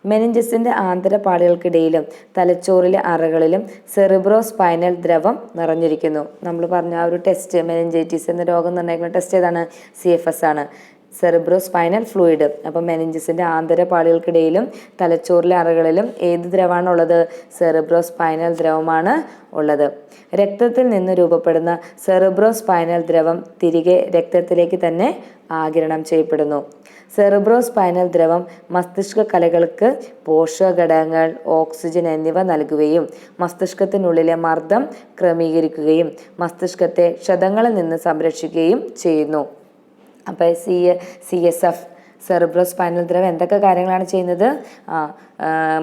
മെനിഞ്ചസിൻ്റെ ആന്തരപാളികൾക്കിടയിലും തലച്ചോറിലെ അറകളിലും സെറിബ്രോ സ്പൈനൽ ദ്രവം നിറഞ്ഞിരിക്കുന്നു. നമ്മൾ പറഞ്ഞ ആ ഒരു ടെസ്റ്റ്, മെനിഞ്ചൈറ്റിസ് എന്ന രോഗം നിർണ്ണയിക്കുന്ന ടെസ്റ്റ് ഏതാണ്? CFS ആണ്, സെറിബ്രോ സ്പൈനൽ ഫ്ലൂയിഡ്. അപ്പം മെനിഞ്ചസിൻ്റെ ആന്തരപാളികൾക്കിടയിലും തലച്ചോറിലെ അറകളിലും ഏത് ദ്രവമാണ് ഉള്ളത്? സെറിബ്രോ സ്പൈനൽ ദ്രവമാണ് ഉള്ളത്. രക്തത്തിൽ നിന്ന് രൂപപ്പെടുന്ന സെറിബ്രോ സ്പൈനൽ ദ്രവം തിരികെ രക്തത്തിലേക്ക് തന്നെ ആഗിരണം ചെയ്യപ്പെടുന്നു. സെറിബ്രോസ്പൈനൽ ദ്രവം മസ്തിഷ്ക കലകൾക്ക് പോഷകഘടകങ്ങൾ, ഓക്സിജൻ എന്നിവ നൽകുകയും മസ്തിഷ്കത്തിനുള്ളിലെ മർദ്ദം ക്രമീകരിക്കുകയും മസ്തിഷ്കത്തെ ക്ഷതങ്ങളിൽ നിന്ന് സംരക്ഷിക്കുകയും ചെയ്യുന്നു. അപ്പോൾ CSF സെറിബ്രോസ്പൈനൽ ദ്രവം എന്തൊക്കെ കാര്യങ്ങളാണ് ചെയ്യുന്നത്?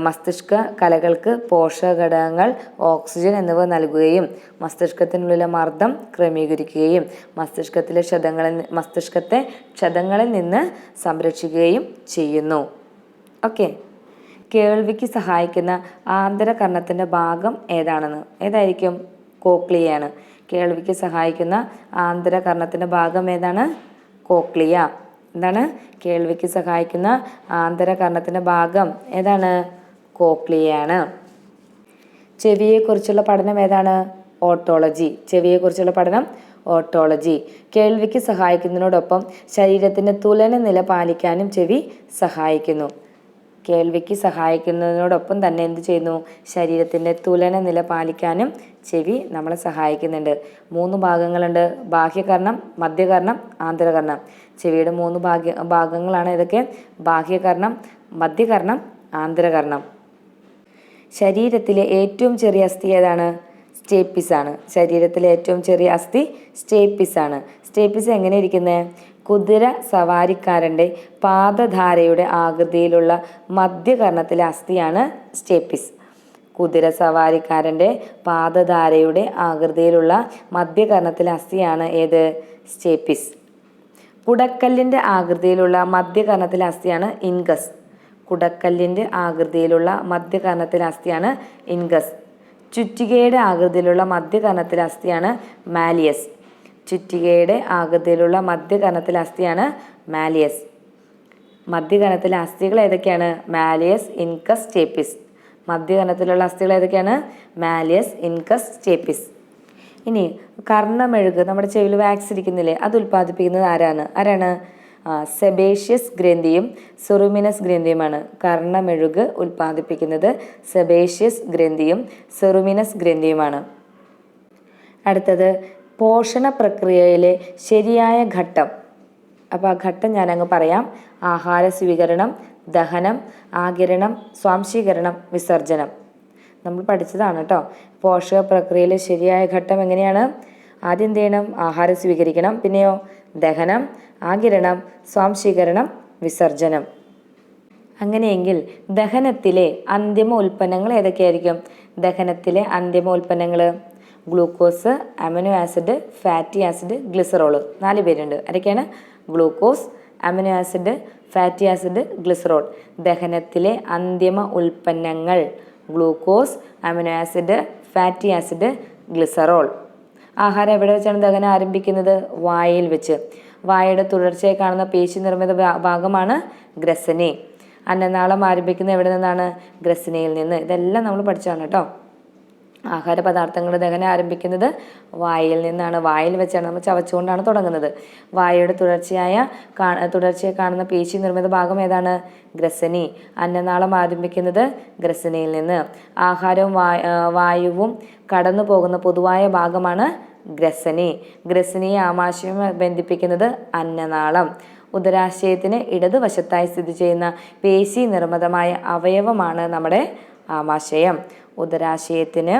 മസ്തിഷ്ക കലകൾക്ക് പോഷകഘടകങ്ങൾ, ഓക്സിജൻ എന്നിവ നൽകുകയും മസ്തിഷ്കത്തിനുള്ളിലെ മർദ്ദം ക്രമീകരിക്കുകയും മസ്തിഷ്കത്തെ ക്ഷതങ്ങളിൽ നിന്ന് സംരക്ഷിക്കുകയും ചെയ്യുന്നു. ഓക്കെ. കേൾവിക്ക് സഹായിക്കുന്ന ആന്തരകർണത്തിൻ്റെ ഭാഗം ഏതായിരിക്കും? കോക്ലിയയാണ്. കേൾവിക്ക് സഹായിക്കുന്ന ആന്തരകർണത്തിൻ്റെ ഭാഗം ഏതാണ്? കോക്ലിയ. എന്താണ്? കേൾവിക്ക് സഹായിക്കുന്ന ആന്തരകർണത്തിൻ്റെ ഭാഗം ഏതാണ്? കോക്ലിയയാണ്. ചെവിയെക്കുറിച്ചുള്ള പഠനം ഏതാണ്? ഓട്ടോളജി. ചെവിയെക്കുറിച്ചുള്ള പഠനം ഓട്ടോളജി. കേൾവിക്ക് സഹായിക്കുന്നതിനോടൊപ്പം ശരീരത്തിൻ്റെ തുലന നില പാലിക്കാനും ചെവി സഹായിക്കുന്നു. കേൾവിക്ക് സഹായിക്കുന്നതിനോടൊപ്പം തന്നെ എന്ത് ചെയ്യുന്നു? ശരീരത്തിൻ്റെ തുലന നില പാലിക്കാനും ചെവി നമ്മളെ സഹായിക്കുന്നുണ്ട്. 3 ഭാഗങ്ങളുണ്ട്: ബാഹ്യകർണം, മധ്യകർണം, ആന്തരകർണം. ചെവിയുടെ 3 ഭാഗങ്ങളാണ് ഇതൊക്കെ: ബാഹ്യകർണം, മധ്യകർണം, ആന്തരകർണം. ശരീരത്തിലെ ഏറ്റവും ചെറിയ അസ്ഥി ഏതാണ്? സ്റ്റേപ്പിസ് ആണ്. ശരീരത്തിലെ ഏറ്റവും ചെറിയ അസ്ഥി സ്റ്റേപ്പിസ് ആണ്. സ്റ്റേപ്പിസ് എങ്ങനെ ഇരിക്കുന്നത്? കുതിര സവാരിക്കാരൻ്റെ പാദധാരയുടെ ആകൃതിയിലുള്ള മധ്യകർണത്തിലെ അസ്ഥിയാണ് സ്റ്റേപ്പിസ്. കുതിര സവാരിക്കാരൻ്റെ പാദധാരയുടെ ആകൃതിയിലുള്ള മധ്യകർണത്തിലെ അസ്ഥിയാണ് ഏത്? സ്റ്റേപ്പിസ്. കുടക്കല്ലിൻ്റെ ആകൃതിയിലുള്ള മധ്യകർണത്തിലെ അസ്ഥിയാണ് ഇൻഗസ്. കുടക്കല്ലിൻ്റെ ആകൃതിയിലുള്ള മധ്യകർണത്തിലെ അസ്ഥിയാണ് ഇൻഗസ്. ചുറ്റികയുടെ ആകൃതിയിലുള്ള മധ്യകർണത്തിലെ അസ്ഥിയാണ് മാലിയസ്. ചുറ്റികയുടെ ആകൃതിയിലുള്ള മധ്യകർണത്തിലെ അസ്ഥിയാണ് മാലിയസ്. മധ്യകർണത്തിലെ അസ്ഥികൾ ഏതൊക്കെയാണ്? Malleus, incus, stapes. മധ്യകർണത്തിലുള്ള അസ്ഥികൾ ഏതൊക്കെയാണ്? Malleus, incus, stapes. ഇനി കർണമെഴുക്, നമ്മുടെ ചെവിയിൽ വാക്സ് ഇരിക്കുന്നില്ലേ, അത് ഉൽപ്പാദിപ്പിക്കുന്നത് ആരാണ്? സെബേഷ്യസ് ഗ്രന്ഥിയും സെറുമിനസ് ഗ്രന്ഥിയുമാണ്. കർണമെഴുക് ഉൽപ്പാദിപ്പിക്കുന്നത് സെബേഷ്യസ് ഗ്രന്ഥിയും സെറുമിനസ് ഗ്രന്ഥിയുമാണ്. അടുത്തത് പോഷണ പ്രക്രിയയിലെ ശരിയായ ഘട്ടം. അപ്പോൾ ആ ഘട്ടം ഞാനങ്ങ് പറയാം. ആഹാര സ്വീകരണം, ദഹനം, ആഗിരണം, സ്വാംശീകരണം, വിസർജനം. നമ്മൾ പഠിച്ചതാണ് കേട്ടോ. പോഷക പ്രക്രിയയിലെ ശരിയായ ഘട്ടം എങ്ങനെയാണ്? ആദ്യം എന്ത് ചെയ്യണം? ആഹാരം സ്വീകരിക്കണം. പിന്നെയോ ദഹനം, ആഗിരണം, സ്വാംശീകരണം, വിസർജനം. അങ്ങനെയെങ്കിൽ ദഹനത്തിലെ അന്തിമ ഉൽപ്പന്നങ്ങൾ ഏതൊക്കെയായിരിക്കും? ദഹനത്തിലെ അന്തിമ ഉൽപ്പന്നങ്ങൾ glucose, amino acid, fatty acid, glycerol. 4 പേരുണ്ട്. ആരൊക്കെയാണ്? Glucose, amino acid, fatty acid, glycerol. ദഹനത്തിലെ അന്തിമ ഉൽപ്പന്നങ്ങൾ glucose, amino acid, fatty acid, glycerol. ആഹാരം എവിടെ വെച്ചാണ് ദഹനം ആരംഭിക്കുന്നത്? വായയിൽ വെച്ച്. വായയുടെ തുടർച്ചയായി കാണുന്ന പേശി നിർമ്മിത ഭാഗമാണ് ഗ്രസനി. അന്നനാളം ആരംഭിക്കുന്നത് എവിടെ നിന്നാണ്? ഗ്രസനിയിൽ നിന്ന്. ഇതെല്ലാം നമ്മൾ പഠിച്ചതാണ് കേട്ടോ. ആഹാര പദാർത്ഥങ്ങളുടെ ദഹനം ആരംഭിക്കുന്നത് വായിൽ നിന്നാണ്. വായിൽ വെച്ചാണ്, നമ്മൾ ചവച്ചുകൊണ്ടാണ് തുടങ്ങുന്നത്. വായയുടെ തുടർച്ചയായി കാണുന്ന പേശി നിർമ്മിത ഭാഗം ഏതാണ്? ഗ്രസനി. അന്നനാളം ആരംഭിക്കുന്നത് ഗ്രസനിയിൽ നിന്ന്. ആഹാരവും വായുവും കടന്നു പോകുന്ന പൊതുവായ ഭാഗമാണ് ഗ്രസനി. ഗ്രസനിയെ ആമാശയവുമായി ബന്ധിപ്പിക്കുന്നത് അന്നനാളം. ഉദരാശയത്തിന് ഇടതുവശത്തായി സ്ഥിതി ചെയ്യുന്ന പേശി നിർമ്മിതമായ അവയവമാണ് നമ്മുടെ ആമാശയം. ഉദരാശയത്തിന്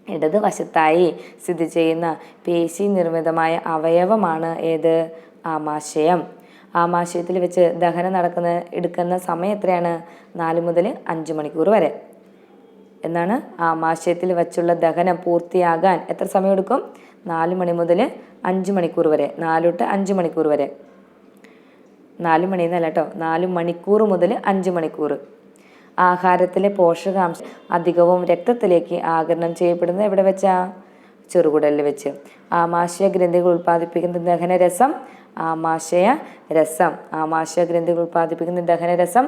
ഇടതുവശത്തായി സ്ഥിതി ചെയ്യുന്ന പേശി നിർമ്മിതമായ അവയവമാണ് ഏത്? ആമാശയം. ആമാശയത്തിൽ വെച്ച് ദഹനം എടുക്കുന്ന സമയം എത്രയാണ്? 4 മുതൽ 5 മണിക്കൂർ വരെ. എന്നാണ് ആമാശയത്തിൽ വച്ചുള്ള ദഹനം പൂർത്തിയാകാൻ എത്ര സമയം എടുക്കും? 4 മണി മുതൽ 5 മണിക്കൂർ വരെ. 4 to 5 മണിക്കൂർ വരെ. 4 മണി എന്നല്ല കേട്ടോ, 4 മണിക്കൂർ മുതൽ 5 മണിക്കൂർ. ആഹാരത്തിലെ പോഷകാംശം അധികവും രക്തത്തിലേക്ക് ആഗിരണം ചെയ്യപ്പെടുന്നത് എവിടെ വെച്ചാ? ചെറുകുടലിൽ വെച്ച്. ആമാശയ ഗ്രന്ഥികൾ ഉൽപ്പാദിപ്പിക്കുന്ന ദഹനരസം ആമാശയ രസം. ആമാശയ ഗ്രന്ഥികൾ ഉൽപ്പാദിപ്പിക്കുന്ന ദഹനരസം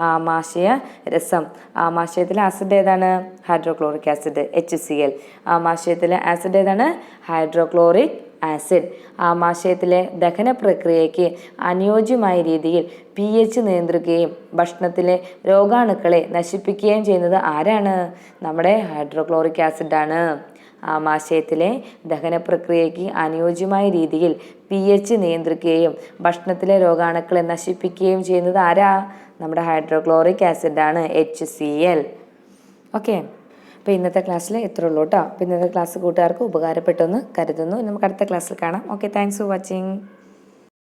ആമാശയ രസം. ആമാശയത്തിലെ ആസിഡ് ഏതാണ്? Hydrochloric acid, HCl. ആമാശയത്തിലെ ആസിഡ് ഏതാണ്? Hydrochloric acid. ആമാശയത്തിലെ ദഹന പ്രക്രിയയ്ക്ക് അനുയോജ്യമായ രീതിയിൽ pH നിയന്ത്രിക്കുകയും ഭക്ഷണത്തിലെ രോഗാണുക്കളെ നശിപ്പിക്കുകയും ചെയ്യുന്നത് ആരാണ്? നമ്മുടെ ഹൈഡ്രോക്ലോറിക് ആസിഡാണ്. ആമാശയത്തിലെ ദഹന പ്രക്രിയയ്ക്ക് അനുയോജ്യമായ രീതിയിൽ pH നിയന്ത്രിക്കുകയും ഭക്ഷണത്തിലെ രോഗാണുക്കളെ നശിപ്പിക്കുകയും ചെയ്യുന്നത് ആരാ? നമ്മുടെ ഹൈഡ്രോക്ലോറിക് ആസിഡാണ്, HCl. ഓക്കെ, അപ്പോൾ ഇന്നത്തെ ക്ലാസ്സിൽ ഇത്രേ ഉള്ളൂ കേട്ടോ. അപ്പോൾ ഇന്നത്തെ ക്ലാസ് കൂട്ടുകാർക്ക് ഉപകാരപ്പെട്ടെന്ന് കരുതുന്നു. നമുക്ക് അടുത്ത ക്ലാസ്സിൽ കാണാം. Okay, thanks for watching.